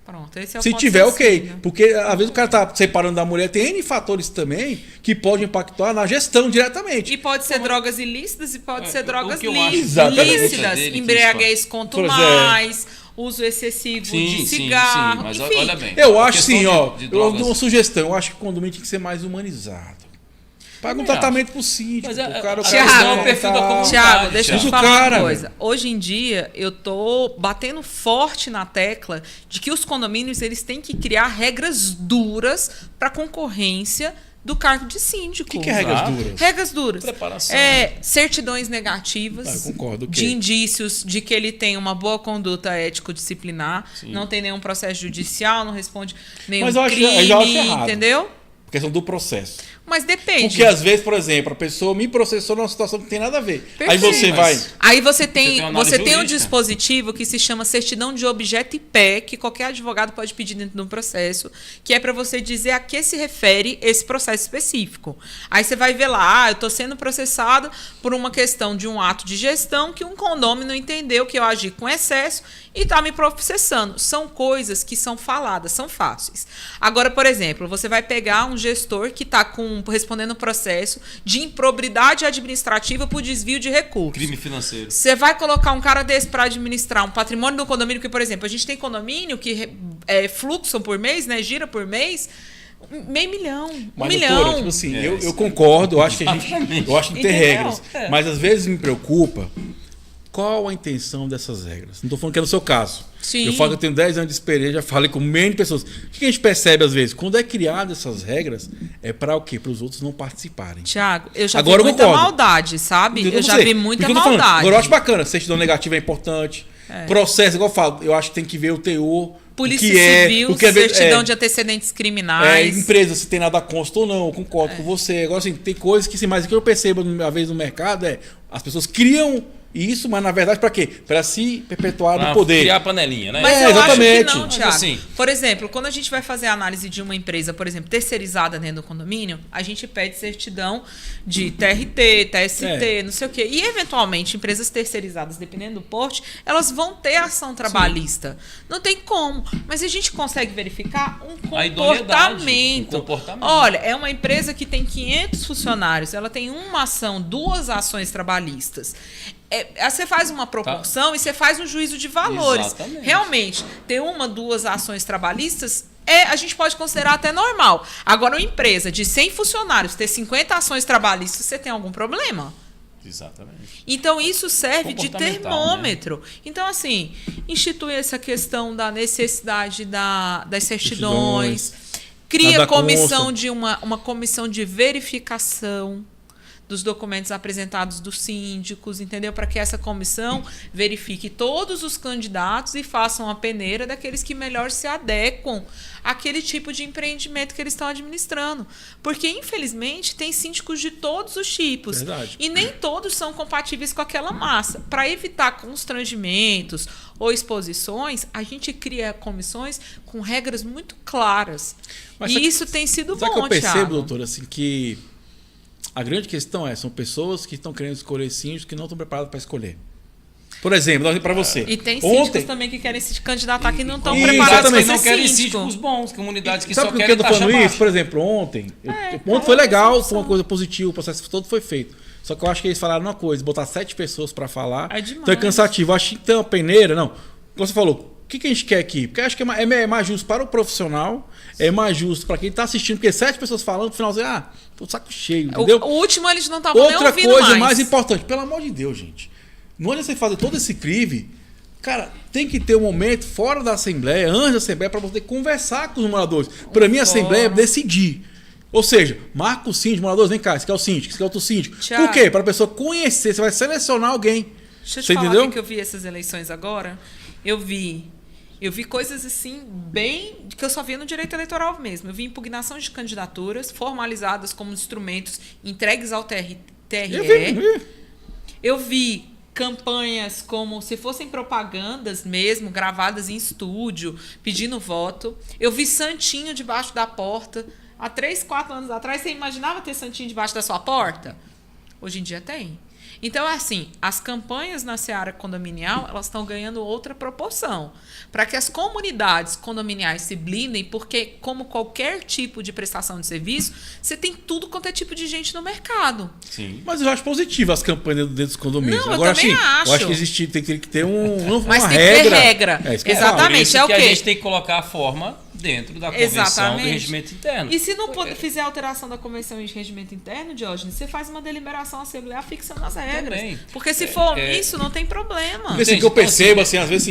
Pronto, esse é o Se ponto tiver, sensível. ok. Porque às vezes o cara está separando da mulher. Tem N fatores também que podem impactar na gestão diretamente. E pode ser drogas ilícitas e pode ser drogas lícitas. Embriaguez quanto mais, uso excessivo de cigarro. Sim, mas enfim. olha bem. Eu acho sim, ó. De eu drogas... dou uma sugestão. Eu acho que o condomínio tem que ser mais humanizado. Paga um tratamento pro síndico. Thiago, deixa eu te falar uma coisa. Hoje em dia, eu tô batendo forte na tecla de que os condomínios eles têm que criar regras duras para concorrência do cargo de síndico. O que é regras duras? Regras duras. Preparação. Certidões negativas eu concordo, de indícios de que ele tem uma boa conduta ético-disciplinar, não tem nenhum processo judicial, não responde nenhum crime, entendeu? Por questão do processo. Mas depende. Porque às vezes, por exemplo, a pessoa me processou numa situação que não tem nada a ver. Perfeito. Aí você vai... Aí você tem um jurídica. dispositivo que se chama certidão de objeto e pé, que qualquer advogado pode pedir dentro de um processo, que é para você dizer a que se refere esse processo específico. Aí você vai ver lá, eu estou sendo processado por uma questão de um ato de gestão que um condômino não entendeu que eu agi com excesso e está me processando. São coisas que são faladas, são fáceis. Agora, por exemplo, você vai pegar um gestor que está respondendo um processo de improbidade administrativa por desvio de recursos. Crime financeiro. Você vai colocar um cara desse para administrar um patrimônio do condomínio, que, por exemplo, a gente tem condomínio que fluxam por mês, né, gira por mês, $500 000, Mas, $1 milhão. doutora, tipo assim, eu concordo, eu acho que tem Entendeu? regras. Mas às vezes me preocupa qual a intenção dessas regras. Não estou falando que é no seu caso. Sim. Eu falo que eu tenho 10 anos de experiência, já falei com milhões de pessoas. O que a gente percebe às vezes? Quando é criado essas regras, é para o quê? Para os outros não participarem. Tiago, eu já Agora vi muita maldade, sabe? Eu já vi muita maldade. Agora eu acho bacana, certidão negativa é importante. Processo, igual eu falo, eu acho que tem que ver o teor. Polícia o que Civil, certidão de antecedentes criminais. Empresa, se tem nada consta ou não, eu concordo com você. Agora, assim, tem coisas que, mas o que eu percebo, às vezes, no mercado as pessoas criam isso, mas na verdade para quê? Para se perpetuar no poder. Criar a panelinha, né? Mas eu exatamente. acho que não, Thiago. Assim, por exemplo, quando a gente vai fazer a análise de uma empresa, por exemplo, terceirizada dentro do condomínio, a gente pede certidão de TRT, TST, não sei o quê. E, eventualmente, empresas terceirizadas, dependendo do porte, elas vão ter ação trabalhista. Sim. Não tem como. Mas a gente consegue verificar um comportamento. Olha, é uma empresa que tem 500 funcionários, ela tem uma ação, 2 ações trabalhistas. Você faz uma proporção e você faz um juízo de valores. Exatamente. Realmente, ter 1, 2 ações trabalhistas, a gente pode considerar até normal. Agora, uma empresa de 100 funcionários ter 50 ações trabalhistas, você tem algum problema? Exatamente. Então, isso serve de termômetro. Né? Então, assim, institui essa questão da necessidade das certidões, cria comissão de uma comissão de verificação dos documentos apresentados dos síndicos, entendeu? Para que essa comissão verifique todos os candidatos e façam a peneira daqueles que melhor se adequam àquele tipo de empreendimento que eles estão administrando. Porque, infelizmente, tem síndicos de todos os tipos. Verdade. E nem todos são compatíveis com aquela massa. Para evitar constrangimentos ou exposições, a gente cria comissões com regras muito claras. Mas isso tem sido bom, que eu percebo, Thiago? doutor, assim, que a grande questão são pessoas que estão querendo escolher síndicos que não estão preparados para escolher. Por exemplo, para você. E tem síndicos também que querem se candidatar que não estão preparados para ser não querem síndico. síndicos bons, comunidades que sabe só por que querem eu tô falando taxa isso? Por exemplo, ontem foi legal, foi uma coisa positiva, o processo todo foi feito. Só que eu acho que eles falaram uma coisa, botar 7 pessoas para falar, então é cansativo. Eu acho que então a peneira, não. Como você falou, o que a gente quer aqui? Porque eu acho que é mais justo para o profissional, é mais justo para quem está assistindo, porque 7 pessoas falando, no final, tô saco cheio, entendeu? O último eles não estavam nem ouvindo Outra coisa mais importante, pelo amor de Deus, gente. Não adianta você fazer todo esse crive, cara, tem que ter um momento fora da Assembleia, antes da Assembleia, para você conversar com os moradores. Para mim, a Assembleia é decidir. Ou seja, marca o síndico, moradores, vem cá, esse aqui é o síndico, esse aqui é outro síndico. Thiago, por quê? Para a pessoa conhecer, você vai selecionar alguém. Deixa eu te falar o que eu vi essas eleições agora. Eu vi coisas assim, bem que eu só via no direito eleitoral mesmo. Eu vi impugnação de candidaturas formalizadas como instrumentos entregues ao TRE. Eu vi campanhas como se fossem propagandas mesmo, gravadas em estúdio, pedindo voto. Eu vi santinho debaixo da porta. Há 3, 4 anos atrás, você imaginava ter santinho debaixo da sua porta? Hoje em dia tem. Então, assim, as campanhas na seara condominial, elas estão ganhando outra proporção. Para que as comunidades condominiais se blindem, porque, como qualquer tipo de prestação de serviço, você tem tudo quanto é tipo de gente no mercado. Sim. Mas eu acho positivo as campanhas dentro dos condomínios. Não, agora, eu também acho. Eu acho que tem que ter uma Mas tem regra. que ter regra. Exatamente. É o quê? A gente tem que colocar a forma dentro da convenção do regimento interno. E se não fizer alteração da convenção de regimento interno, Diógenes, você faz uma deliberação assemblear fixando as regras. Também. Porque se for isso, não tem problema. Porque assim, que eu percebo, assim, às vezes,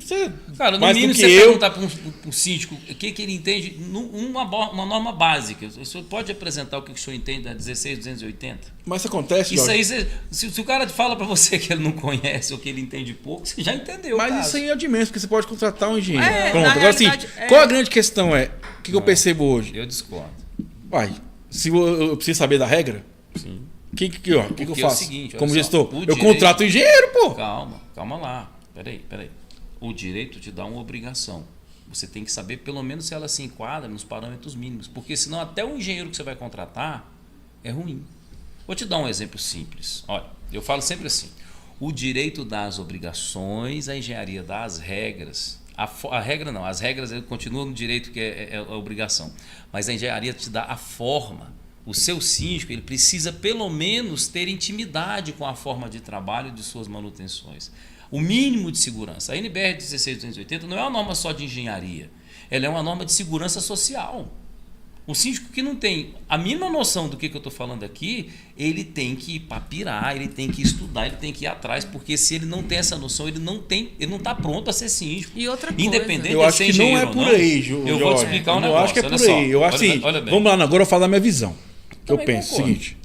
assim, cara, no mínimo você perguntar para um síndico o que ele entende, uma norma básica. O senhor pode apresentar o que o senhor entende da 16280? Mas isso acontece, isso aí, se o cara fala para você que ele não conhece ou que ele entende pouco, você já entendeu. Mas isso aí é de menos, porque você pode contratar um engenheiro. Pronto, agora assim, qual a grande questão o que eu percebo hoje? Eu discordo. Vai, se eu preciso saber da regra, Sim. o que eu faço? É o seguinte, como olha gestor? só, Eu contrato o engenheiro, pô. Calma lá. Peraí. O direito te dá uma obrigação. Você tem que saber pelo menos se ela se enquadra nos parâmetros mínimos, porque senão até o engenheiro que você vai contratar é ruim. Vou te dar um exemplo simples. Olha, eu falo sempre assim, o direito dá as obrigações, a engenharia dá as regras. A regra não, as regras continuam no direito que é a obrigação, mas a engenharia te dá a forma. O seu síndico ele precisa pelo menos ter intimidade com a forma de trabalho de suas manutenções. O mínimo de segurança. A NBR 16280 não é uma norma só de engenharia, ela é uma norma de segurança social. O síndico que não tem a mínima noção do que eu estou falando aqui, ele tem que ir para pirar, ele tem que estudar, ele tem que ir atrás, porque se ele não tem essa noção, ele não está pronto a ser síndico. E outra coisa, eu independente de acho ser que não engenheiro é por ou não, aí, Jorge. eu vou te explicar um negócio. Eu acho que é por aí. Eu acho assim, vamos lá, agora eu vou falar da minha visão. Que eu penso o seguinte,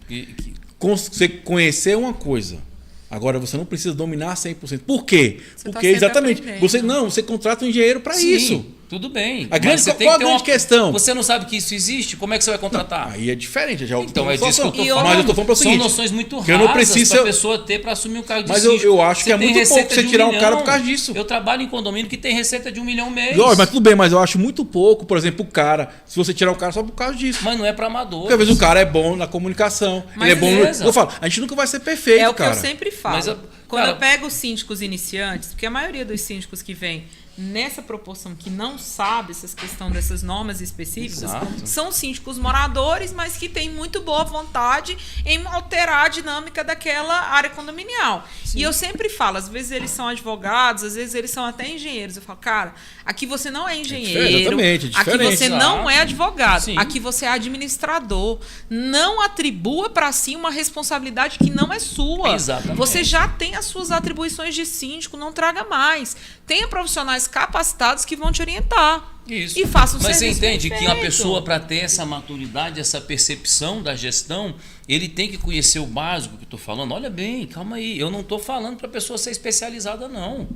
você conhecer uma coisa, agora você não precisa dominar 100%. Por quê? Porque exatamente, você contrata um engenheiro para isso. Tudo bem. Qual a grande questão? Você não sabe que isso existe? Como é que você vai contratar? Aí é diferente. Então é disso que eu estou falando. Mas eu estou falando para o seguinte. São noções muito rasas para a pessoa ter para assumir um cargo de síndico. Mas eu acho que é muito pouco você tirar um cara por causa disso. Eu trabalho em condomínio que tem receita de 1 milhão mês. Mas tudo bem, mas eu acho muito pouco, por exemplo, o cara, se você tirar o cara só por causa disso. Mas não é para amador. Porque às vezes o cara é bom na comunicação, ele é bom no... Eu falo, a gente nunca vai ser perfeito, cara. É o que eu sempre falo. Quando eu pego os síndicos iniciantes, porque a maioria dos síndicos que vem nessa proporção que não sabe essas questões dessas normas específicas, são síndicos moradores, mas que têm muito boa vontade em alterar a dinâmica daquela área condominial. Sim. E eu sempre falo, às vezes eles são advogados, às vezes eles são até engenheiros. Eu falo, cara, aqui você não é engenheiro, aqui você não é advogado, aqui você é administrador. Não atribua para si uma responsabilidade que não é sua. Exatamente. Você já tem as suas atribuições de síndico, não traga mais. Tenha profissionais capacitados que vão te orientar. Isso. E faça um Mas serviço você entende perfeito. que uma pessoa, para ter essa maturidade, essa percepção da gestão, ele tem que conhecer o básico que eu estou falando. Olha bem, calma aí. Eu não estou falando para a pessoa ser especializada, não.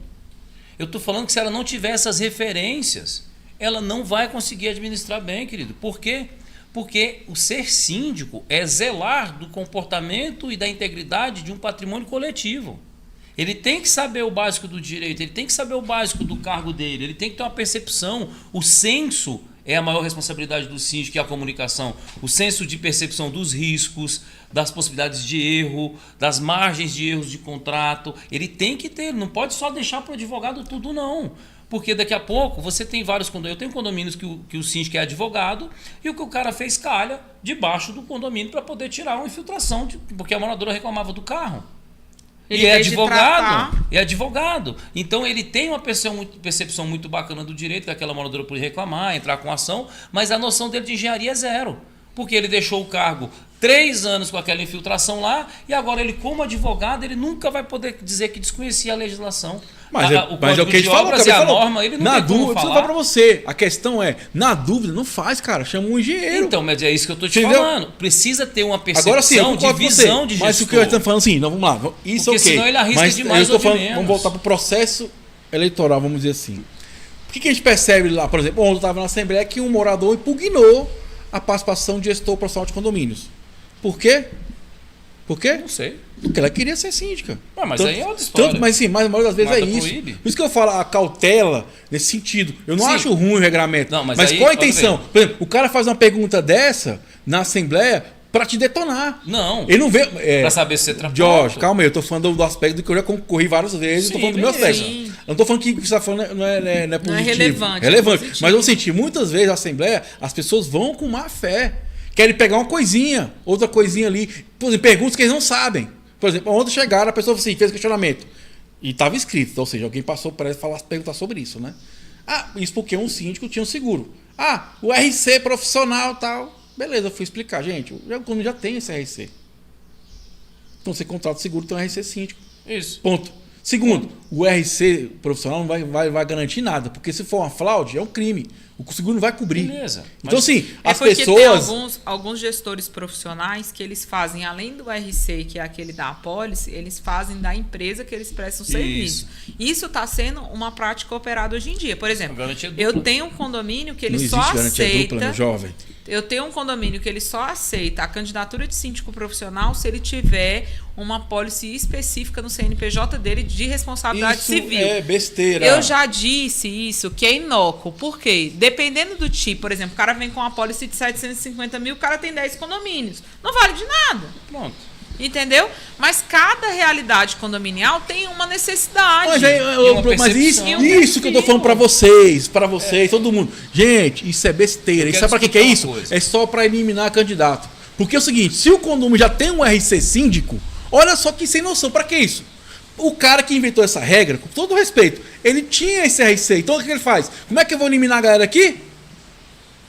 Eu estou falando que se ela não tiver essas referências, ela não vai conseguir administrar bem, querido. Por quê? Porque o ser síndico é zelar do comportamento e da integridade de um patrimônio coletivo. Ele tem que saber o básico do direito, ele tem que saber o básico do cargo dele, ele tem que ter uma percepção. O senso é a maior responsabilidade do síndico, que é a comunicação. O senso de percepção dos riscos, das possibilidades de erro, das margens de erros de contrato. Ele tem que ter, não pode só deixar para o advogado tudo, não. Porque daqui a pouco você tem vários condomínios. Eu tenho condomínios que o síndico é advogado e o que o cara fez calha debaixo do condomínio para poder tirar uma infiltração, porque a moradora reclamava do carro. Ele é advogado. Então ele tem uma percepção muito bacana do direito daquela moradora por reclamar, entrar com ação, mas a noção dele de engenharia é zero. Porque ele deixou o cargo 3 anos com aquela infiltração lá e agora ele, como advogado, ele nunca vai poder dizer que desconhecia a legislação. Mas é o que a gente falou, e a norma, ele não na tem como dúvida, falar. Eu para você. A questão é, na dúvida, não faz, cara. Chama um engenheiro. Então, mas é isso que eu estou te falando. Precisa ter uma percepção agora, sim, de visão de gestor. Mas o que eu estou falando assim, não, vamos lá. Isso porque ok. Senão ele arrisca mas demais ou de menos. Vamos voltar para o processo eleitoral, vamos dizer assim. O que a gente percebe lá, por exemplo, ontem eu estava na Assembleia que um morador impugnou a participação de gestor profissional de condomínios. Por quê? Por quê? Não sei. Porque ela queria ser síndica. Mas aí é outra história. Mas sim, mas a maioria das vezes Nada é isso. proíbe. Por isso que eu falo a cautela nesse sentido. Eu não acho ruim o regramento. Não, mas qual a intenção? Por exemplo, o cara faz uma pergunta dessa na Assembleia para te detonar. Não. Ele não vê. Para saber se você trabalha. Jorge, calma aí, eu tô falando do aspecto do que eu já concorri várias vezes, eu tô falando do meu aspecto. Eu não tô falando que o que você está falando não é positivo. Não é relevante. Relevante. Mas eu senti, muitas vezes na Assembleia, as pessoas vão com má fé. Querem pegar uma coisinha, outra coisinha ali. Por exemplo, perguntas que eles não sabem. Por exemplo, ontem chegaram, a pessoa assim, fez questionamento. E estava escrito, ou seja, alguém passou para perguntar sobre isso, né? Isso porque um síndico tinha um seguro. O RC profissional e tal. Beleza, eu fui explicar. Gente, quando já tem esse RC. Então você contrata o seguro, tem um RC síndico. Isso. Ponto. Segundo, o RC profissional não vai garantir nada, porque se for uma fraude, é um crime. O seguro não vai cobrir. Beleza. Então, assim, as porque pessoas... tem alguns gestores profissionais que eles fazem, além do RC, que é aquele da apólice, eles fazem da empresa que eles prestam serviço. Isso está sendo uma prática operada hoje em dia. Por exemplo, eu tenho um condomínio que ele só aceita... Dupla, jovem. Eu tenho um condomínio que ele só aceita a candidatura de síndico profissional se ele tiver uma apólice específica no CNPJ dele de responsabilidade civil. É besteira. Eu já disse isso, que é inócuo. Por quê? Dependendo do tipo, por exemplo, o cara vem com uma apólice de 750 mil, o cara tem 10 condomínios. Não vale de nada. Pronto. Entendeu? Mas cada realidade condominial tem uma necessidade. Mas isso que eu tô falando para vocês, todo mundo. Gente, isso é besteira. E sabe para que é isso? É só para eliminar candidato. Porque é o seguinte, se o condomínio já tem um RC síndico, olha só que sem noção, para que isso? O cara que inventou essa regra, com todo respeito, ele tinha esse RC. Então o que ele faz? Como é que eu vou eliminar a galera aqui?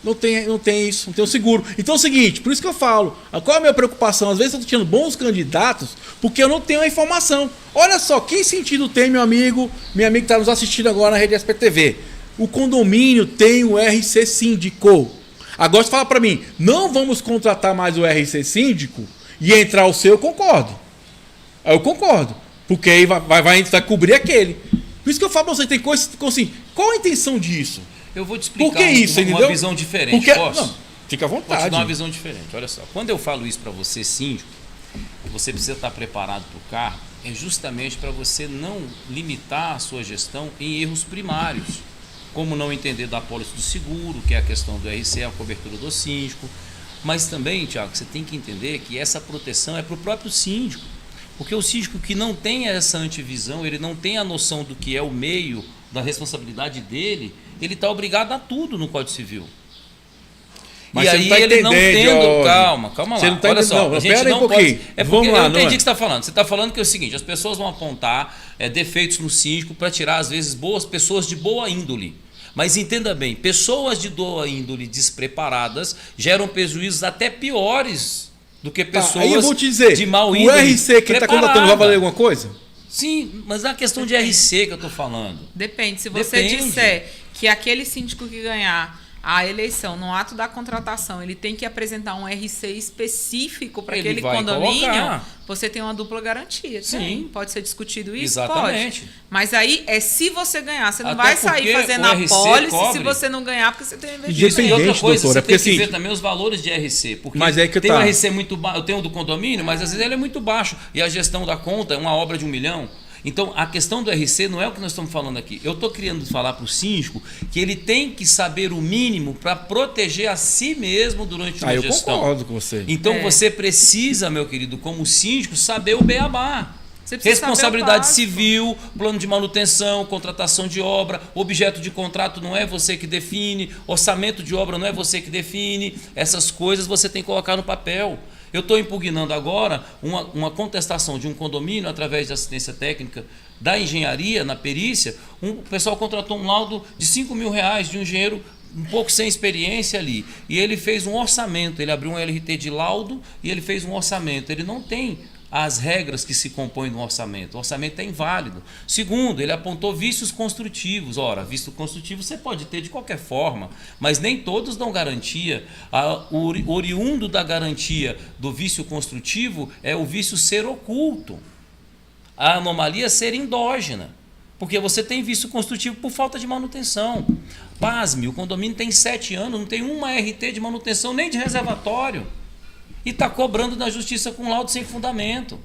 Não tem isso, não tem o seguro. Então é o seguinte, por isso que eu falo, qual é a minha preocupação? Às vezes eu estou tirando bons candidatos porque eu não tenho a informação. Olha só, que sentido tem, meu amigo que está nos assistindo agora na Rede SPTV? O condomínio tem o RC síndico. Agora você fala para mim, não vamos contratar mais o RC síndico e entrar o seu, eu concordo. Eu concordo, porque aí vai cobrir aquele. Por isso que eu falo para você, tem coisa assim, qual a intenção disso? Eu vou te explicar uma visão diferente. Posso? Não, fica à vontade. Vou te dar uma visão diferente. Olha só, quando eu falo isso para você, síndico, você precisa estar preparado para o cargo, é justamente para você não limitar a sua gestão em erros primários, como não entender da apólice do seguro, que é a questão do RC, a cobertura do síndico. Mas também, Tiago, você tem que entender que essa proteção é para o próprio síndico. Porque o síndico que não tem essa antivisão, ele não tem a noção do que é o meio, da responsabilidade dele, ele está obrigado a tudo no Código Civil. Mas e aí ele não tendo... Calma lá. Você não tá olha só, a gente não pode... É porque eu entendi o que você está falando. Você está falando que é o seguinte, as pessoas vão apontar defeitos no síndico para tirar, às vezes, pessoas de boa índole. Mas entenda bem, pessoas de boa índole despreparadas geram prejuízos até piores do que pessoas aí eu vou te dizer, de mau índole. O RC que está contratando vai valer alguma coisa? Sim, mas é a questão de RC que eu estou falando. Depende. Se você disser que aquele síndico que ganhar a eleição no ato da contratação, ele tem que apresentar um RC específico para aquele condomínio, você tem uma dupla garantia. Sim. Tem. Pode ser discutido isso? Exatamente. Pode. Mas aí é se você ganhar. Você não vai sair fazendo apólice se você não ganhar, porque você tem um investimento. E outra coisa, doutora, você tem que ver também os valores de RC. Porque mas é que tem um RC muito baixo, eu tenho o do condomínio, mas às vezes ele é muito baixo. E a gestão da conta é uma obra de 1 milhão. Então, a questão do RC não é o que nós estamos falando aqui. Eu estou querendo falar para o síndico que ele tem que saber o mínimo para proteger a si mesmo durante uma gestão. Eu concordo com você. Então, você precisa, meu querido, como síndico, saber o beabá. Responsabilidade civil, plano de manutenção, contratação de obra, objeto de contrato não é você que define, orçamento de obra não é você que define. Essas coisas você tem que colocar no papel. Eu estou impugnando agora uma contestação de um condomínio através de assistência técnica da engenharia, na perícia. O pessoal contratou um laudo de R$5 mil de um engenheiro um pouco sem experiência ali. E ele fez um orçamento, ele abriu um LRT de laudo e ele fez um orçamento. Ele não tem as regras que se compõem no orçamento. O orçamento é inválido. Segundo, ele apontou vícios construtivos. Ora, vício construtivo você pode ter de qualquer forma, mas nem todos dão garantia. O oriundo da garantia do vício construtivo é o vício ser oculto. A anomalia ser endógena, porque você tem vício construtivo por falta de manutenção. Pasme, o condomínio tem 7 anos, não tem uma RT de manutenção nem de reservatório. E está cobrando na justiça com laudo sem fundamento.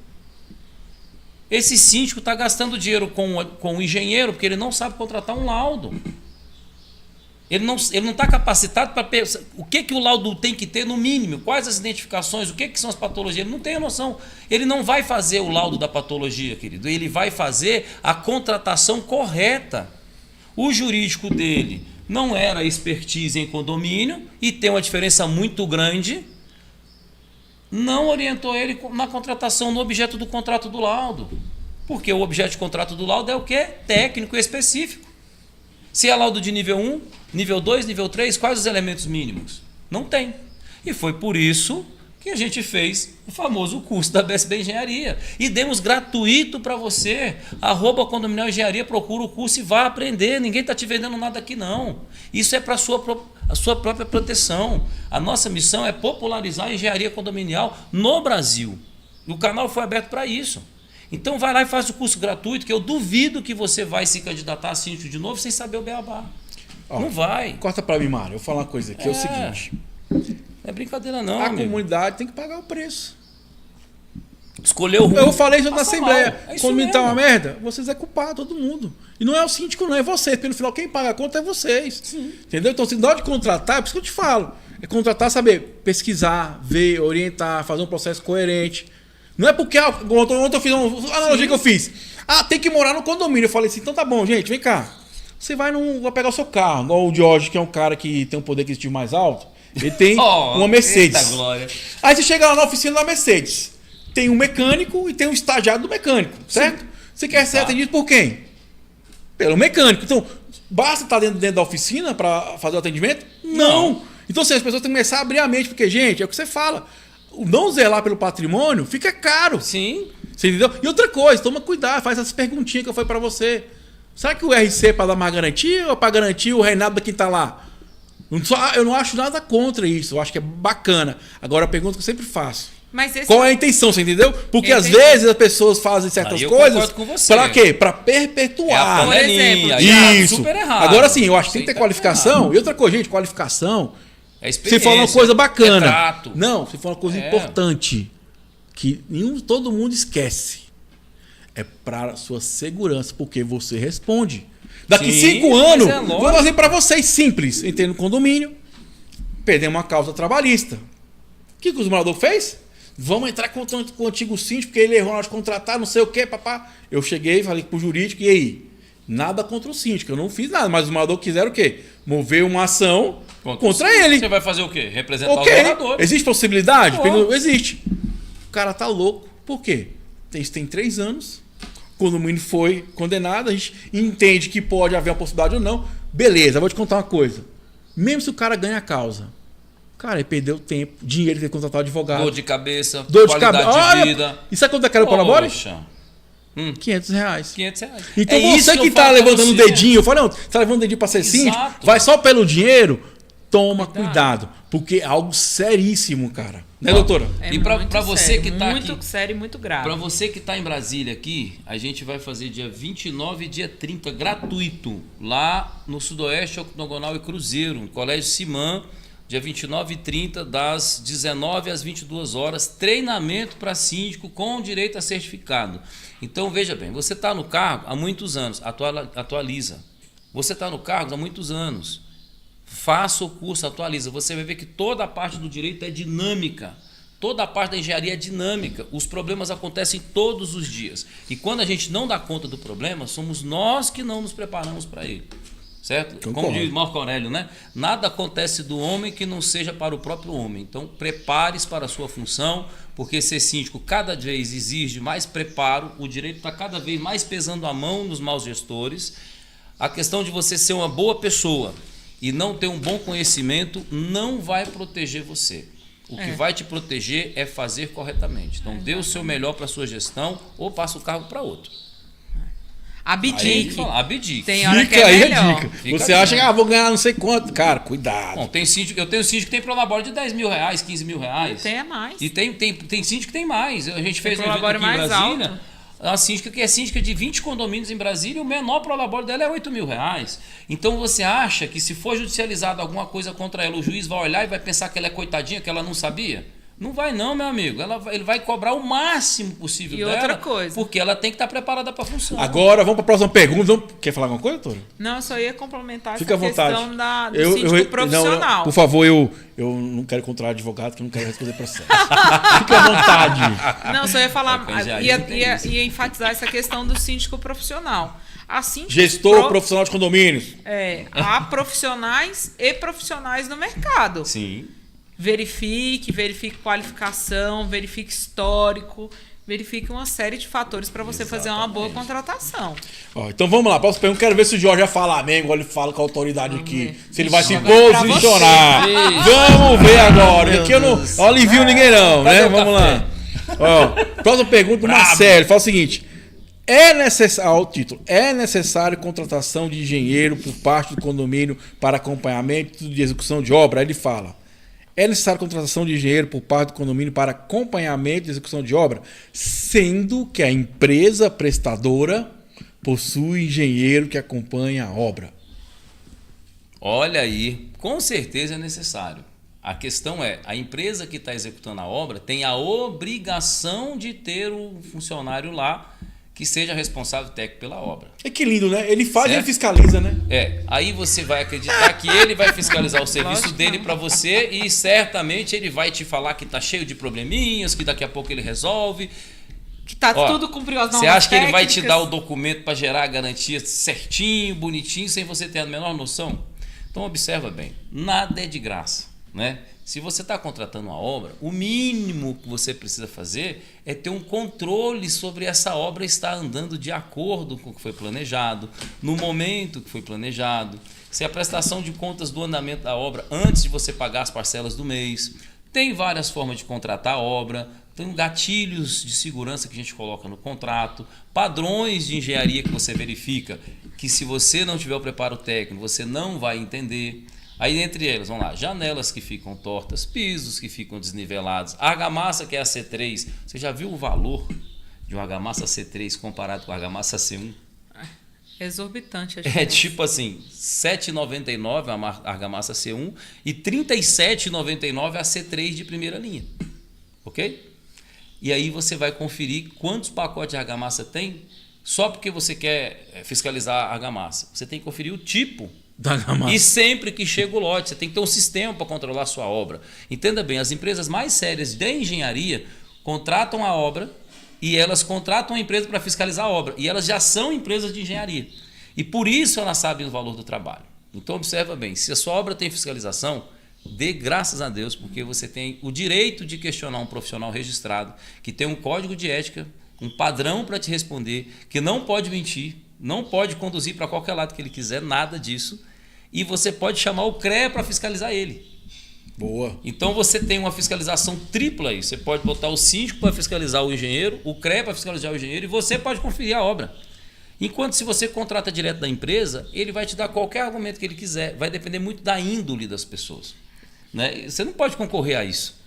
Esse síndico está gastando dinheiro com o engenheiro porque ele não sabe contratar um laudo. Ele não está capacitado para pensar o que o laudo tem que ter no mínimo, quais as identificações, o que são as patologias. Ele não tem a noção. Ele não vai fazer o laudo da patologia, querido. Ele vai fazer a contratação correta. O jurídico dele não era expertise em condomínio e tem uma diferença muito grande. Não orientou ele na contratação no objeto do contrato do laudo. Porque o objeto de contrato do laudo é o quê? Técnico e específico. Se é laudo de nível 1, nível 2, nível 3, quais os elementos mínimos? Não tem. E foi por isso que a gente fez o famoso curso da BSB Engenharia. E demos gratuito para você. @Condominial Engenharia, procura o curso e vá aprender. Ninguém está te vendendo nada aqui, não. Isso é para a sua própria proteção. A nossa missão é popularizar a engenharia condominial no Brasil. O canal foi aberto para isso. Então vai lá e faz o curso gratuito, que eu duvido que você vai se candidatar a síndico de novo sem saber o beabá. Não vai. Corta para mim, Mário. Eu vou falar uma coisa aqui. É o seguinte. Não é brincadeira, não. A comunidade tem que pagar o preço. Escolheu o rumo. Eu falei isso na Assembleia. Quando me tá uma merda, vocês é culpado, todo mundo. E não é o síndico, não é vocês. Porque no final, quem paga a conta é vocês. Sim. Entendeu? Então, se na hora de contratar, é por isso que eu te falo. É contratar, saber pesquisar, ver, orientar, fazer um processo coerente. Não é porque ontem eu fiz uma analogia que eu fiz. Tem que morar no condomínio. Eu falei assim, então tá bom, gente, vem cá. Você vai pegar o seu carro, igual o Jorge, que é um cara que tem um poder aquisitivo mais alto. Ele tem uma Mercedes. Eita glória. Aí você chega lá na oficina da Mercedes. Tem um mecânico e tem um estagiário do mecânico, certo? Sim. Você quer ser atendido por quem? Pelo mecânico. Então, basta estar dentro da oficina para fazer o atendimento? Não. Então, assim, as pessoas têm que começar a abrir a mente, porque, gente, é o que você fala. Não zelar pelo patrimônio fica caro. Sim. Você entendeu? E outra coisa, toma cuidado, faz essas perguntinhas que eu falei para você. Será que o RC é para dar mais garantia ou é para garantir o reinado da quem está lá? Eu não acho nada contra isso, eu acho que é bacana. Agora a pergunta que eu sempre faço. Qual é a intenção, você entendeu? Porque às vezes as pessoas fazem certas coisas para quê? Para perpetuar. Por exemplo, isso. Super errado. Agora sim, eu acho que tem que ter qualificação. E outra coisa, gente, qualificação. Você fala uma coisa bacana. Trato. Não, você fala uma coisa importante que todo mundo esquece. É para sua segurança, porque você responde. Daqui 5 anos, vou fazer para vocês simples. Entrei no condomínio, perdemos uma causa trabalhista. O que o morador fez? Vamos entrar com o antigo síndico, porque ele errou na hora de contratar, não sei o quê, papá. Eu cheguei, falei pro jurídico, e aí? Nada contra o síndico, eu não fiz nada, mas os moradores quiseram o quê? Mover uma ação contra ele. Você vai fazer o quê? Representar o morador. Existe possibilidade? Existe. O cara tá louco. Por quê? Isso tem 3 anos. O condomínio foi condenado, a gente entende que pode haver uma possibilidade ou não. Beleza, vou te contar uma coisa. Mesmo se o cara ganha a causa, cara, ele perdeu tempo, dinheiro, ter contratado advogado. Dor de cabeça, qualidade de vida. E sabe quanto é que era o Colabore? R$500. R$500. Então você que tá levantando o dedinho, eu falei, não, tá levantando o dedinho pra ser síndico, vai só pelo dinheiro, toma cuidado. Porque é algo seríssimo, cara. Né, doutora? É e para você que tá muito aqui, sério e muito grave. Para você que tá em Brasília aqui, a gente vai fazer dia 29 e dia 30 gratuito lá no Sudoeste Octogonal e Cruzeiro, no Colégio Simã, dia 29 e 30 das 19 às 22 horas, treinamento para síndico com direito a certificado. Então veja bem, você está no cargo há muitos anos, atualiza. Você está no cargo há muitos anos. Faça o curso, atualiza. Você vai ver que toda a parte do direito é dinâmica. Toda a parte da engenharia é dinâmica. Os problemas acontecem todos os dias. E quando a gente não dá conta do problema, somos nós que não nos preparamos para ele. Certo? Como diz Marco Aurélio, né? Nada acontece do homem que não seja para o próprio homem. Então, prepare-se para a sua função, porque ser síndico cada vez exige mais preparo. O direito está cada vez mais pesando a mão nos maus gestores. A questão de você ser uma boa pessoa e não ter um bom conhecimento não vai proteger você. O que vai te proteger é fazer corretamente. Então, dê o seu melhor para a sua gestão ou passa o cargo para outro. Abdique. Abdique. Tem hora Fica que é aí melhor. a dica. Você acha que vou ganhar não sei quanto. Cara, cuidado. Bom, eu tenho síndico que tem prolabore de R$10.000, R$15.000. Tem a mais. E tem síndico que tem mais. A gente fez um evento aqui em mais Brasília. Alto. A síndica que é síndica de 20 condomínios em Brasília, o menor prolabore dela é R$8.000. Então você acha que se for judicializado alguma coisa contra ela, o juiz vai olhar e vai pensar que ela é coitadinha, que ela não sabia? Não vai não, meu amigo. Ele vai cobrar o máximo possível dela. E outra coisa. Porque ela tem que estar preparada para a função. Agora vamos para a próxima pergunta. Quer falar alguma coisa, doutora? Não, eu só ia complementar Fica essa questão do síndico profissional. Por favor, eu não quero encontrar advogado, que eu não quero responder processo. Fica à vontade. Não, só ia falar, ia enfatizar essa questão do síndico profissional. Gestor profissional de condomínios. Há profissionais e profissionais no mercado. Sim. Verifique qualificação, verifique histórico. verifique uma série de fatores para você fazer uma boa contratação. Então vamos lá, posso perguntar, quero ver se o Jorge vai falar mesmo, igual ele fala com a autoridade aqui, se ele vai se posicionar. Vamos ver agora, aqui eu não alivio ninguém não, né? Vamos lá. Próxima pergunta do Marcelo, fala o seguinte: é necessário contratação de engenheiro por parte do condomínio para acompanhamento de execução de obra? Aí ele fala: é necessário contratação de engenheiro por parte do condomínio para acompanhamento de execução de obra, sendo que a empresa prestadora possui engenheiro que acompanha a obra. Olha aí, com certeza é necessário. A questão é, a empresa que está executando a obra tem a obrigação de ter um funcionário lá que seja responsável técnico pela obra. É que lindo, né? Ele faz e ele fiscaliza, né? Aí você vai acreditar que ele vai fiscalizar o serviço dele para você e certamente ele vai te falar que está cheio de probleminhas, que daqui a pouco ele resolve. Que tá tudo cumprido as normas. Você acha que ele vai te dar o documento para gerar a garantia certinho, bonitinho, sem você ter a menor noção? Então observa bem, nada é de graça, né? Se você está contratando uma obra, o mínimo que você precisa fazer é ter um controle sobre essa obra estar andando de acordo com o que foi planejado, no momento que foi planejado, se a prestação de contas do andamento da obra antes de você pagar as parcelas do mês. Tem várias formas de contratar a obra, tem gatilhos de segurança que a gente coloca no contrato, padrões de engenharia que você verifica, que se você não tiver o preparo técnico, você não vai entender. Aí, entre elas, vamos lá, janelas que ficam tortas, pisos que ficam desnivelados, argamassa que é a C3. Você já viu o valor de uma argamassa C3 comparado com a argamassa C1? Exorbitante. É tipo assim, R$ 7,99 a argamassa C1 e R$ 37,99 a C3 de primeira linha. Ok? E aí você vai conferir quantos pacotes de argamassa tem só porque você quer fiscalizar a argamassa. Você tem que conferir o tipo da argamassa. E sempre que chega o lote, você tem que ter um sistema para controlar a sua obra. Entenda bem, as empresas mais sérias de engenharia contratam a obra e elas contratam a empresa para fiscalizar a obra. E elas já são empresas de engenharia. E por isso elas sabem o valor do trabalho. Então observa bem, se a sua obra tem fiscalização, dê graças a Deus, porque você tem o direito de questionar um profissional registrado, que tem um código de ética, um padrão para te responder, que não pode mentir, não pode conduzir para qualquer lado que ele quiser, nada disso. E você pode chamar o CREA para fiscalizar ele. Boa. Então você tem uma fiscalização tripla aí. Você pode botar o síndico para fiscalizar o engenheiro, o CREA para fiscalizar o engenheiro e você pode conferir a obra. Enquanto se você contrata direto da empresa, ele vai te dar qualquer argumento que ele quiser. Vai depender muito da índole das pessoas, né? Você não pode concorrer a isso.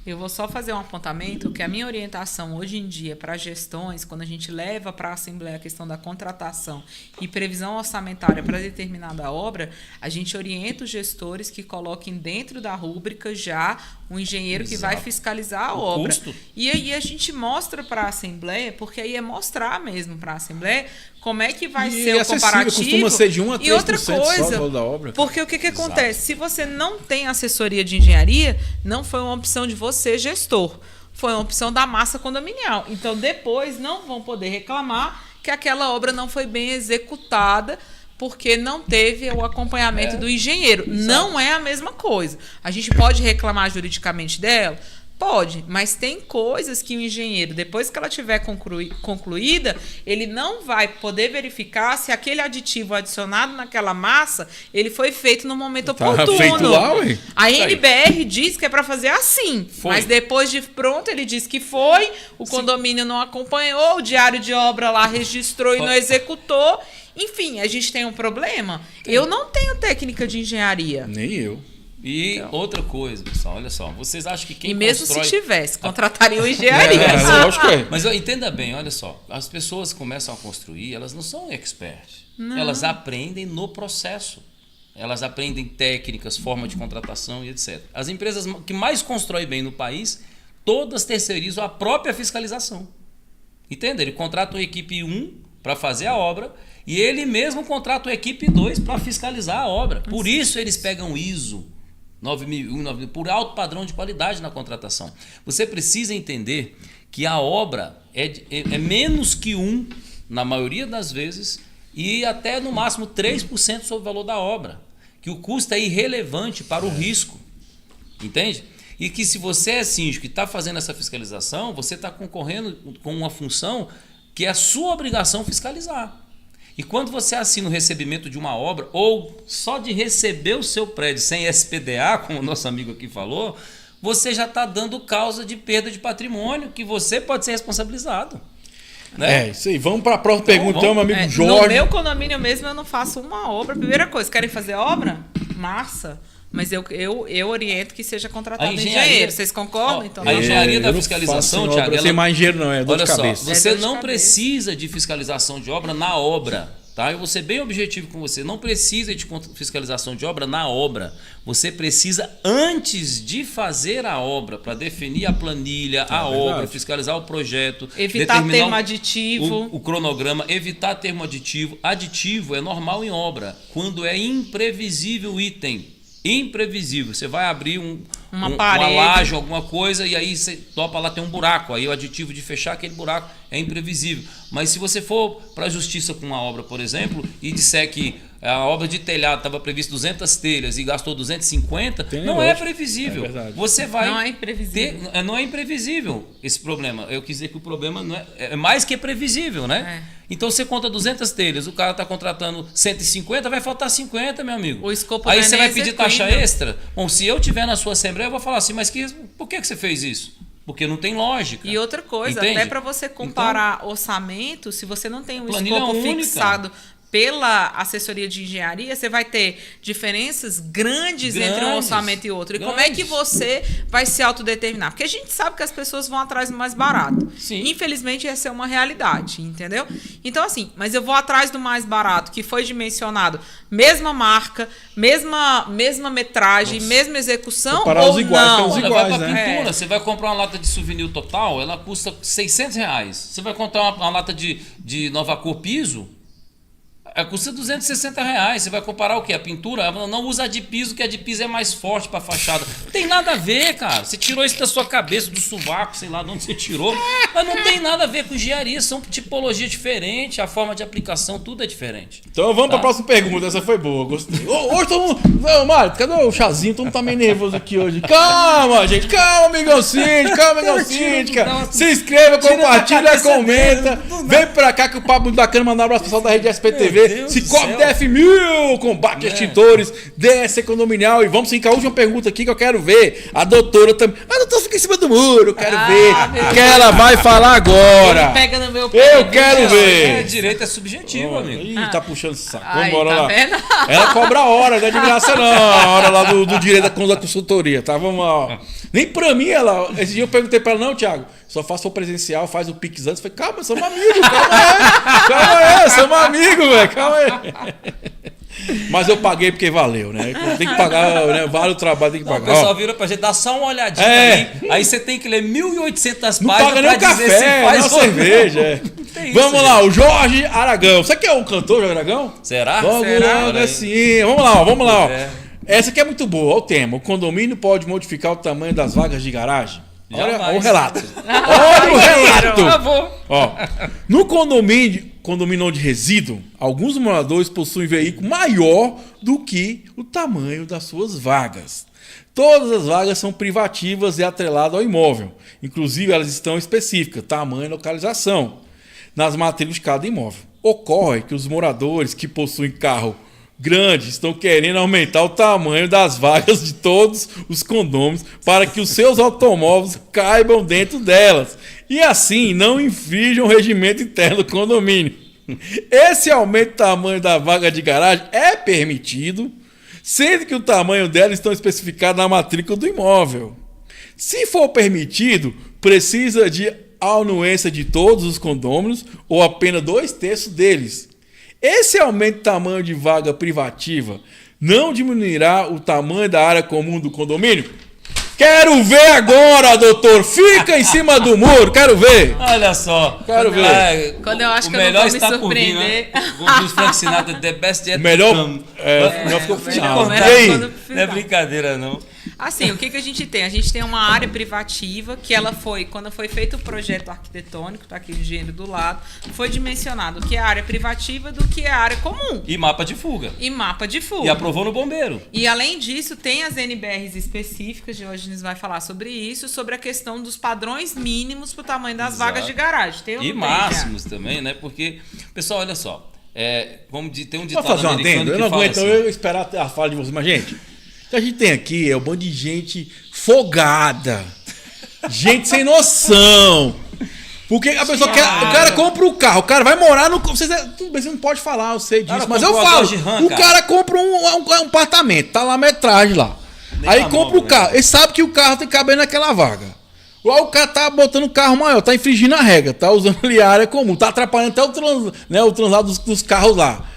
Eu vou só fazer um apontamento que a minha orientação hoje em dia para gestões, quando a gente leva para a Assembleia a questão da contratação e previsão orçamentária para determinada obra, a gente orienta os gestores que coloquem dentro da rúbrica já um engenheiro que vai fiscalizar a obra. Custo. E aí a gente mostra para a Assembleia, porque aí é mostrar mesmo para a Assembleia como é que vai ser o comparativo. Costuma ser de 1 a 3% e outra coisa, só da obra. Porque o que acontece? Se você não tem assessoria de engenharia, não foi uma opção de você, gestor. Foi uma opção da massa condominial. Então, depois não vão poder reclamar que aquela obra não foi bem executada porque não teve o acompanhamento do engenheiro. Exato. Não é a mesma coisa. A gente pode reclamar juridicamente dela? Pode, mas tem coisas que o engenheiro, depois que ela tiver concluída, ele não vai poder verificar se aquele aditivo adicionado naquela massa, ele foi feito no momento oportuno. Feito lá, ué? A NBR diz que é para fazer assim, mas depois de pronto ele diz que foi, o condomínio não acompanhou, o diário de obra lá registrou e não executou. Enfim, a gente tem um problema. Eu não tenho técnica de engenharia. Nem eu. E outra coisa, pessoal, olha só, vocês acham que quem E mesmo constrói... se tivesse, contratariam engenharia. Mas entenda bem, olha só, as pessoas começam a construir, elas não são experts. Não. Elas aprendem no processo. Elas aprendem técnicas, forma de contratação e etc. As empresas que mais constroem bem no país, todas terceirizam a própria fiscalização. Entende? Ele contrata uma equipe 1 para fazer a obra e ele mesmo contrata uma equipe 2 para fiscalizar a obra. Por isso eles pegam ISO 9001, por alto padrão de qualidade na contratação. Você precisa entender que a obra é menos que 1, na maioria das vezes, e até no máximo 3% sobre o valor da obra. Que o custo é irrelevante para o risco. Entende? E que se você é síndico e está fazendo essa fiscalização, você está concorrendo com uma função que é a sua obrigação fiscalizar. E quando você assina o recebimento de uma obra, ou só de receber o seu prédio sem SPDA, como o nosso amigo aqui falou, você já está dando causa de perda de patrimônio, que você pode ser responsabilizado. Né? É, isso aí. Vamos para a próxima pergunta, meu amigo Jorge. No meu condomínio mesmo eu não faço uma obra. Primeira coisa, querem fazer obra? Massa. Mas eu oriento que seja contratado engenheiro. Vocês concordam? Então, a engenharia da fiscalização, Thiago... Você é mais engenheiro não, é dor de cabeça. Olha só, você não precisa de fiscalização de obra na obra. Tá? Eu vou ser bem objetivo com você. Não precisa de fiscalização de obra na obra. Você precisa, antes de fazer a obra, para definir a planilha, a obra, fiscalizar o projeto, evitar termo aditivo. O cronograma, evitar termo aditivo. Aditivo é normal em obra, quando é imprevisível o item. Imprevisível. Você vai abrir uma laje, alguma coisa, e aí você topa lá, tem um buraco. Aí o aditivo de fechar aquele buraco é imprevisível. Mas se você for para a justiça com uma obra, por exemplo, e disser que a obra de telhado estava prevista 200 telhas e gastou 250, não é previsível. Você vai não é imprevisível. Não é imprevisível esse problema. Eu quis dizer que o problema não é mais que previsível, né? Então você conta 200 telhas, o cara está contratando 150, vai faltar 50, meu amigo. O escopo aí você vai pedir taxa extra? Bom, se eu tiver na sua assembleia, eu vou falar assim, mas por que você fez isso? Porque não tem lógica. E outra coisa, entende? Até para você comparar orçamento, se você não tem um escopo fixado pela assessoria de engenharia, você vai ter diferenças grandes entre um orçamento e outro. E como é que você vai se autodeterminar? Porque a gente sabe que as pessoas vão atrás do mais barato. Sim. Infelizmente, essa é uma realidade, entendeu? Então, assim, mas eu vou atrás do mais barato, que foi dimensionado, mesma marca, mesma metragem, mesma execução, para ou os iguais, não? os iguais, vai pra pintura, você vai comprar uma lata de souvenir total, ela custa R$600. Você vai comprar uma lata de Nova Cor piso, custa R$260. Você vai comparar o quê? A pintura? Não usa a de piso, que a de piso é mais forte para fachada. Não tem nada a ver, cara. Você tirou isso da sua cabeça, do sovaco, sei lá de onde você tirou. Mas não tem nada a ver com engenharia. São tipologias diferentes, a forma de aplicação, tudo é diferente. Então vamos para a próxima pergunta. Essa foi boa, gostei. Hoje todo mundo... Não, Mário, cadê o chazinho? Todo mundo tá meio nervoso aqui hoje. Calma, gente. Calma, amigão síndico. Calma, amigão síndica. Se inscreva, compartilha, comenta. Vem pra cá que o papo muito bacana. Mandar um abraço pessoal da rede SPTV. Cicobi DF1000, combate extintores, DS Condominial. E vamos sim com a última pergunta aqui que eu quero ver. A doutora também. A doutora fica em cima do muro, eu quero ver o que ela vai falar agora. Pega no meu pé. Eu quero ver. Direito é subjetivo, amigo. Ih, tá puxando esse saco. Ai, Vamos embora tá lá. vendo? Ela cobra a hora, não é de graça não. A hora lá do direito da consultoria, tá? Vamos lá, ó. Nem pra mim ela. Esse dia eu perguntei pra ela, não, Thiago, só faço o presencial, faz o Pix antes. Eu falei, calma, somos amigos, calma aí, somos amigos, velho, calma aí. Mas eu paguei porque valeu, né? Tem que pagar, né? Vale o trabalho, tem que pagar. O pessoal vira pra gente, dá só uma olhadinha aí você tem que ler 1.800 páginas não paga nem o café, nem a cerveja. Vamos lá, o Jorge Aragão. Você que é um cantor, Jorge Aragão? Será? Logo assim. Vamos lá. Essa aqui é muito boa, olha o tema. O condomínio pode modificar o tamanho das vagas de garagem? Olha o relato. Olha o relato. Por favor. Ó, no condomínio onde resido, alguns moradores possuem veículo maior do que o tamanho das suas vagas. Todas as vagas são privativas e atreladas ao imóvel. Inclusive, elas estão específicas, tamanho e localização, nas matrículas de cada imóvel. Ocorre que os moradores que possuem carro grande estão querendo aumentar o tamanho das vagas de todos os condôminos para que os seus automóveis caibam dentro delas e assim não infringam o regimento interno do condomínio. Esse aumento do tamanho da vaga de garagem é permitido, sendo que o tamanho dela está especificado na matrícula do imóvel. Se for permitido, precisa de anuência de todos os condôminos ou apenas 2/3 deles. Esse aumento do tamanho de vaga privativa não diminuirá o tamanho da área comum do condomínio? Quero ver agora, doutor. Fica em cima do muro. Quero ver. Olha só. Quero ver. Quando eu acho que eu não vou me surpreender. Como diz Frank Sinatra, the best yet melhor. to come. Não ficou final. Não é brincadeira, não. Assim, o que a gente tem? A gente tem uma área privativa que ela foi, quando foi feito o projeto arquitetônico, tá aqui o engenheiro do lado, foi dimensionado o que é a área privativa do que é a área comum. E mapa de fuga. E aprovou no bombeiro. E além disso, tem as NBRs específicas, Diógenes vai falar sobre isso, sobre a questão dos padrões mínimos para o tamanho das vagas de garagem. E máximos também, né? Porque, pessoal, olha só, como tem um ditado fazer americano eu não aguento assim, eu esperar a fala de vocês, mas gente, o que a gente tem aqui é um bando de gente folgada, gente sem noção. Porque a pessoa quer. O cara compra o carro, o cara vai morar no. Tudo bem, você não pode falar, eu sei disso, mas eu falo. O cara compra um apartamento, tá lá a metragem lá. Aí compra o carro. Ele sabe que o carro tem que caber naquela vaga. Ou o cara tá botando o carro maior, tá infringindo a regra, tá usando ali a área comum, tá atrapalhando até o translado dos carros lá.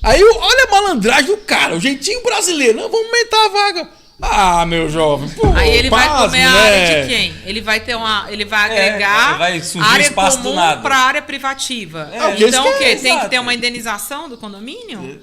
Aí olha a malandragem do cara, o jeitinho brasileiro. Não, vamos aumentar a vaga. Ah, meu jovem. Pô, aí ele vai comer a área de quem? Ele vai ter ele vai agregar vai área comum para área privativa. Então o quê? Tem que ter uma indenização do condomínio?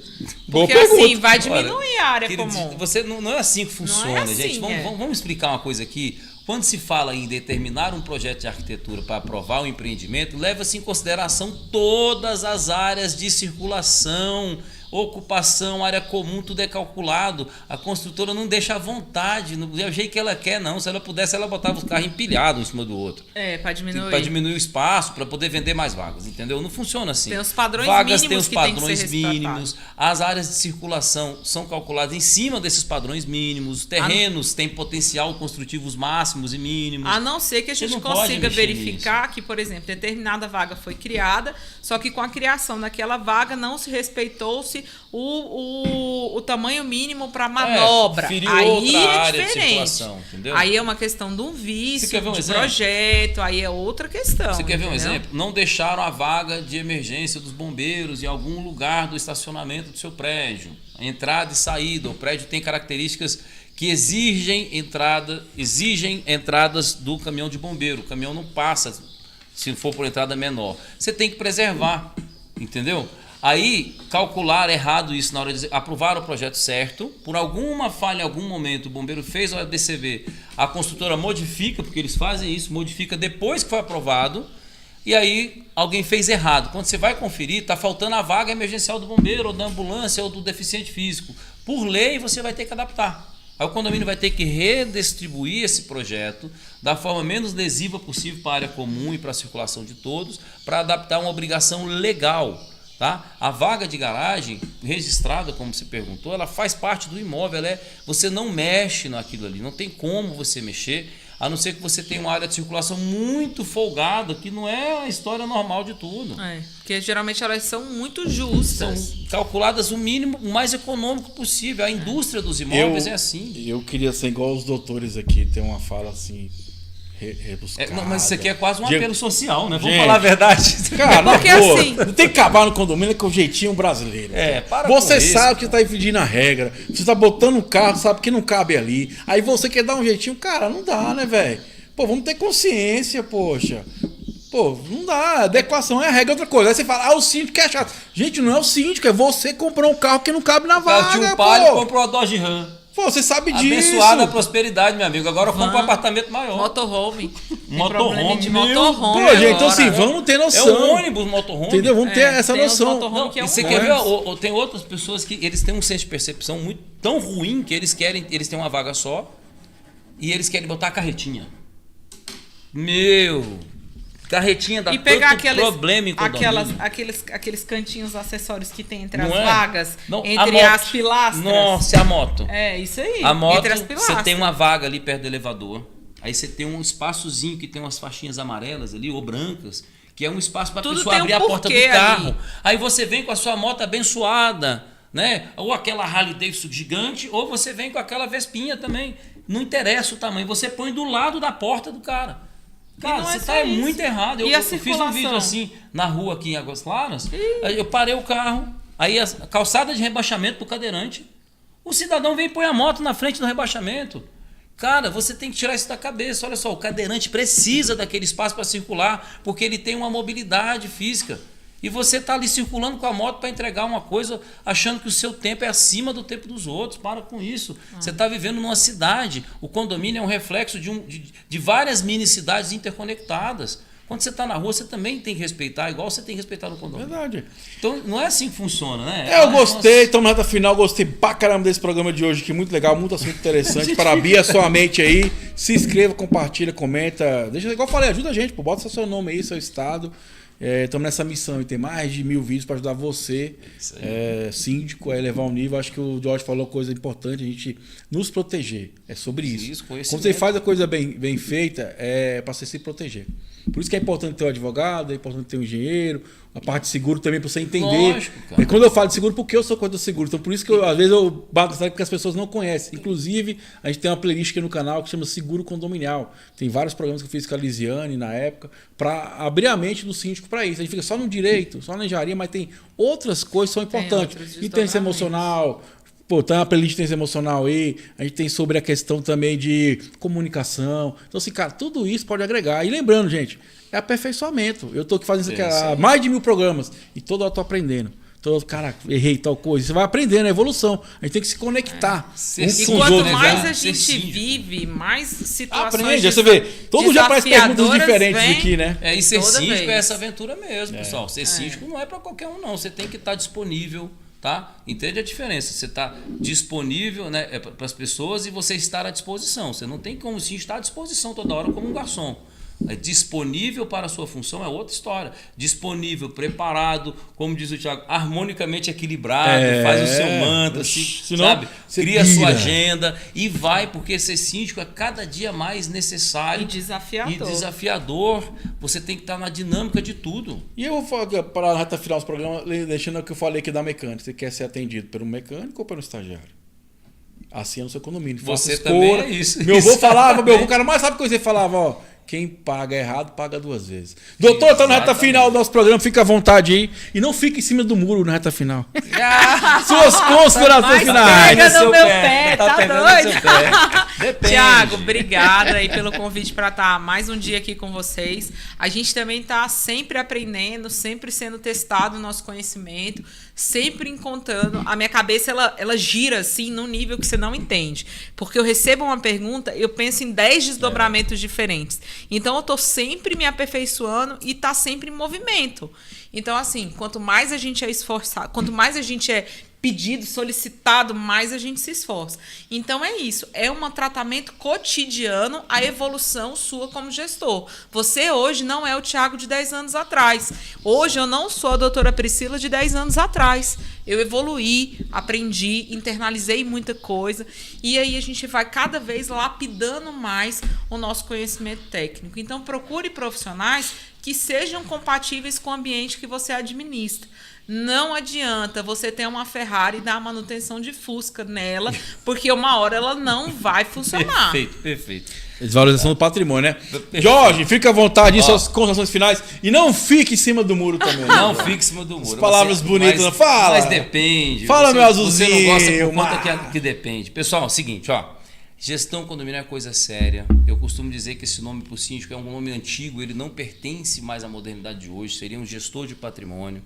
Porque assim vai diminuir a área comum. Você não é assim que funciona, assim, gente. Vamos explicar uma coisa aqui. Quando se fala em determinar um projeto de arquitetura para aprovar um empreendimento, leva-se em consideração todas as áreas de circulação, ocupação, área comum, tudo é calculado. A construtora não deixa à vontade, do jeito que ela quer, não. Se ela pudesse, ela botava os carros empilhados um em cima do outro. Para diminuir. Para diminuir o espaço, para poder vender mais vagas, entendeu? Não funciona assim. Tem os padrões vagas mínimos tem os padrões mínimos, as áreas de circulação são calculadas em cima desses padrões mínimos, os terrenos têm potencial construtivos máximos e mínimos. A não ser que a gente consiga verificar que, por exemplo, determinada vaga foi criada, só que com a criação daquela vaga não se respeitou-se o tamanho mínimo para manobra. Aí outra área de circulação, entendeu? Aí é uma questão de um vício, de projeto, aí é outra questão. Você quer ver um exemplo? Não deixaram a vaga de emergência dos bombeiros em algum lugar do estacionamento do seu prédio. Entrada e saída. O prédio tem características que exigem entradas do caminhão de bombeiro. O caminhão não passa se for por entrada menor. Você tem que preservar, entendeu? Aí, calcular errado isso na hora de aprovar o projeto certo, por alguma falha em algum momento, o bombeiro fez o ADCV, a construtora modifica, porque eles fazem isso, modifica depois que foi aprovado, e aí alguém fez errado. Quando você vai conferir, está faltando a vaga emergencial do bombeiro, ou da ambulância, ou do deficiente físico. Por lei, você vai ter que adaptar. Aí o condomínio vai ter que redistribuir esse projeto da forma menos lesiva possível para a área comum e para a circulação de todos, para adaptar uma obrigação legal. Tá? A vaga de garagem registrada, como você perguntou, ela faz parte do imóvel. Você não mexe naquilo ali, não tem como você mexer, a não ser que você tenha uma área de circulação muito folgada, que não é a história normal de tudo. Porque geralmente elas são muito justas. São calculadas o mínimo, o mais econômico possível. A indústria dos imóveis é assim. Eu queria ser igual os doutores aqui, ter uma fala assim... Não, mas isso aqui é quase um apelo social, né? Vamos falar a verdade. Cara, porque assim... Não tem que acabar no condomínio com o jeitinho brasileiro. Você sabe que está infringindo a regra. Você está botando um carro, sabe que não cabe ali. Aí você quer dar um jeitinho. Cara, não dá, né, velho? Pô, vamos ter consciência, poxa. Pô, não dá. Adequação é a regra, outra coisa. Aí você fala, o síndico é chato. Gente, não é o síndico, é você que comprou um carro que não cabe na vaga. Tinha um Palio e comprou uma Dodge Ram. Pô, você sabe disso. Abençoada a prosperidade, meu amigo. Agora eu compro um apartamento maior. Motorhome. Motorhome. Motorhome. Pô, gente, então assim, vamos ter noção. É um ônibus motorhome. Entendeu? Vamos ter essa noção. Não, e você quer ver? Tem outras pessoas que eles têm um senso de percepção muito tão ruim que eles têm uma vaga só e eles querem botar a carretinha. Carretinha dá tanto problema em condomínio. Aqueles cantinhos acessórios que tem entre as vagas, entre as pilastras. Nossa, a moto. É, isso aí. A moto, entre as pilastras. Você tem uma vaga ali perto do elevador, aí você tem um espaçozinho que tem umas faixinhas amarelas ali, ou brancas, que é um espaço para a pessoa abrir a porta do carro. Ali. Aí você vem com a sua moto abençoada, né? Ou aquela Harley Davidson gigante, ou você vem com aquela Vespinha também. Não interessa o tamanho, você põe do lado da porta do cara. Cara, você tá muito errado. Eu fiz um vídeo assim na rua aqui em Águas Claras. Aí eu parei o carro, aí a calçada de rebaixamento pro cadeirante. O cidadão vem e põe a moto na frente do rebaixamento. Cara, você tem que tirar isso da cabeça. Olha só, o cadeirante precisa daquele espaço para circular, porque ele tem uma mobilidade física. E você está ali circulando com a moto para entregar uma coisa, achando que o seu tempo é acima do tempo dos outros. Para com isso. Você está vivendo numa cidade. O condomínio é um reflexo de várias mini cidades interconectadas. Quando você está na rua, você também tem que respeitar, igual você tem que respeitar no condomínio. Verdade. Então, não é assim que funciona, né? Eu gostei, estamos na reta final, gostei pra caramba desse programa de hoje, que muito legal, muito assunto interessante. Parabéns a sua mente aí. Se inscreva, compartilha, comenta. Deixa, igual eu falei, ajuda a gente, pô, bota seu nome aí, seu estado. Estamos nessa missão e tem mais de 1000 vídeos para ajudar você, síndico, a elevar o nível. Acho que o Jorge falou coisa importante, a gente nos proteger. É sobre isso. Quando você faz a coisa bem feita, é para você se proteger. Por isso que é importante ter um advogado, é importante ter um engenheiro, a parte de seguro também para você entender. Lógico, cara. Quando eu falo de seguro, porque eu sou coisa do seguro. Então por isso que às vezes eu bato porque as pessoas não conhecem. Inclusive, a gente tem uma playlist aqui no canal que chama Seguro Condominial. Tem vários programas que eu fiz com a Lisiane na época, para abrir a mente do síndico para isso. A gente fica só no direito, só na engenharia, mas tem outras coisas que são importantes. Inteligência emocional. Pô, tem uma playlist de inteligência emocional aí, a gente tem sobre a questão também de comunicação. Então, assim, cara, tudo isso pode agregar. E lembrando, gente, é aperfeiçoamento. Eu tô aqui fazendo isso aqui há mais de 1000 programas e toda hora eu tô aprendendo. Cara, errei tal coisa. Você vai aprendendo, é evolução. A gente tem que se conectar. E quanto mais a gente vive, mais situações. Aprende, você vê. Todo dia aparece perguntas diferentes aqui, né? E ser síndico é essa aventura mesmo, pessoal. Ser síndico não é para qualquer um, não. Você tem que estar disponível. Tá? Entende a diferença? Você está disponível, né, para as pessoas e você estar à disposição. Você não tem como sim estar à disposição toda hora como um garçom. É disponível para a sua função é outra história. Disponível, preparado, como diz o Thiago, harmonicamente equilibrado, faz o seu mantra, sabe? Cria a sua agenda e vai, porque ser síndico é cada dia mais necessário. E desafiador. Você tem que estar na dinâmica de tudo. E eu vou para a reta final do programa, deixando o que eu falei aqui da mecânica. Você quer ser atendido por um mecânico ou por um estagiário? Assim é no seu condomínio. Você também é isso. Meu avô falava, o cara mais sabe o que você falava, ó. Quem paga errado, paga 2 vezes. Doutor, tá na reta final do nosso programa, fica à vontade aí. E não fique em cima do muro na reta final. Suas considerações finais. Pega no meu pé, tá doido? Tiago, obrigada aí pelo convite para estar mais um dia aqui com vocês. A gente também tá sempre aprendendo, sempre sendo testado o nosso conhecimento, sempre encontrando. A minha cabeça, ela gira assim num nível que você não entende. Porque eu recebo uma pergunta, eu penso em 10 desdobramentos diferentes. Então, eu estou sempre me aperfeiçoando e está sempre em movimento. Então, assim, quanto mais a gente é esforçado, quanto mais a gente é pedido, solicitado, mais a gente se esforça. Então, é isso. É um tratamento cotidiano, a evolução sua como gestor. Você hoje não é o Tiago de 10 anos atrás. Hoje eu não sou a doutora Priscila de 10 anos atrás. Eu evoluí, aprendi, internalizei muita coisa. E aí a gente vai cada vez lapidando mais o nosso conhecimento técnico. Então, procure profissionais que sejam compatíveis com o ambiente que você administra. Não adianta você ter uma Ferrari e dar manutenção de Fusca nela, porque uma hora ela não vai funcionar. Perfeito. Desvalorização do patrimônio, né? Perfeito. Jorge, fica à vontade em suas considerações finais e não fique em cima do muro também. Não fique em cima do muro. As palavras bonitas, não fala. Mas depende. Fala, meu azulzinho. Você não gosta por conta que depende. Pessoal, é o seguinte, ó. Gestão condominial é coisa séria. Eu costumo dizer que esse nome para o síndico é um nome antigo, ele não pertence mais à modernidade de hoje, seria um gestor de patrimônio.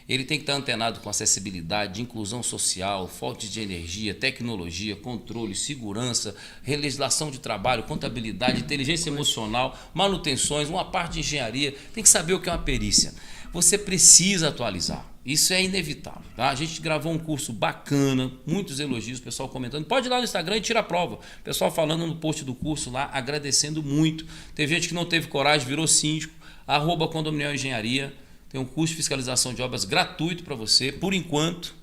Ele tem que estar antenado com acessibilidade, inclusão social, fontes de energia, tecnologia, controle, segurança, legislação de trabalho, contabilidade, inteligência emocional, manutenções, uma parte de engenharia. Tem que saber o que é uma perícia. Você precisa atualizar. Isso é inevitável. Tá? A gente gravou um curso bacana, muitos elogios, o pessoal comentando. Pode ir lá no Instagram e tira a prova. O pessoal falando no post do curso lá, agradecendo muito. Teve gente que não teve coragem, virou síndico, @condominial engenharia. Tem um curso de fiscalização de obras gratuito para você, por enquanto.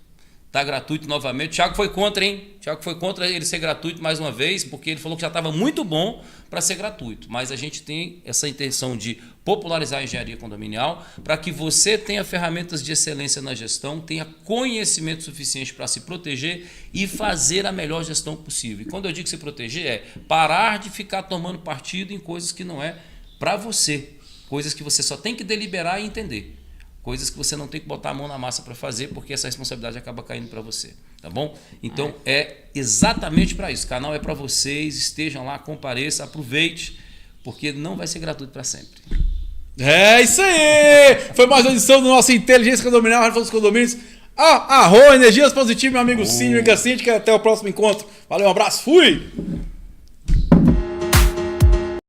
Está gratuito novamente. O Thiago foi contra, hein? O Thiago foi contra ele ser gratuito mais uma vez, porque ele falou que já estava muito bom para ser gratuito. Mas a gente tem essa intenção de popularizar a engenharia condominial para que você tenha ferramentas de excelência na gestão, tenha conhecimento suficiente para se proteger e fazer a melhor gestão possível. E quando eu digo se proteger, é parar de ficar tomando partido em coisas que não é para você. Coisas que você só tem que deliberar e entender. Coisas que você não tem que botar a mão na massa para fazer, porque essa responsabilidade acaba caindo para você, tá bom? Então é exatamente para isso. O canal é para vocês, estejam lá, compareça, aproveite, porque não vai ser gratuito para sempre. É isso aí! Foi mais uma edição do nosso Inteligência Condominial, Reforço dos Condomínios. Energias Positivas, meu amigo Cínio e Gacinte, que até o próximo encontro. Valeu, um abraço, fui!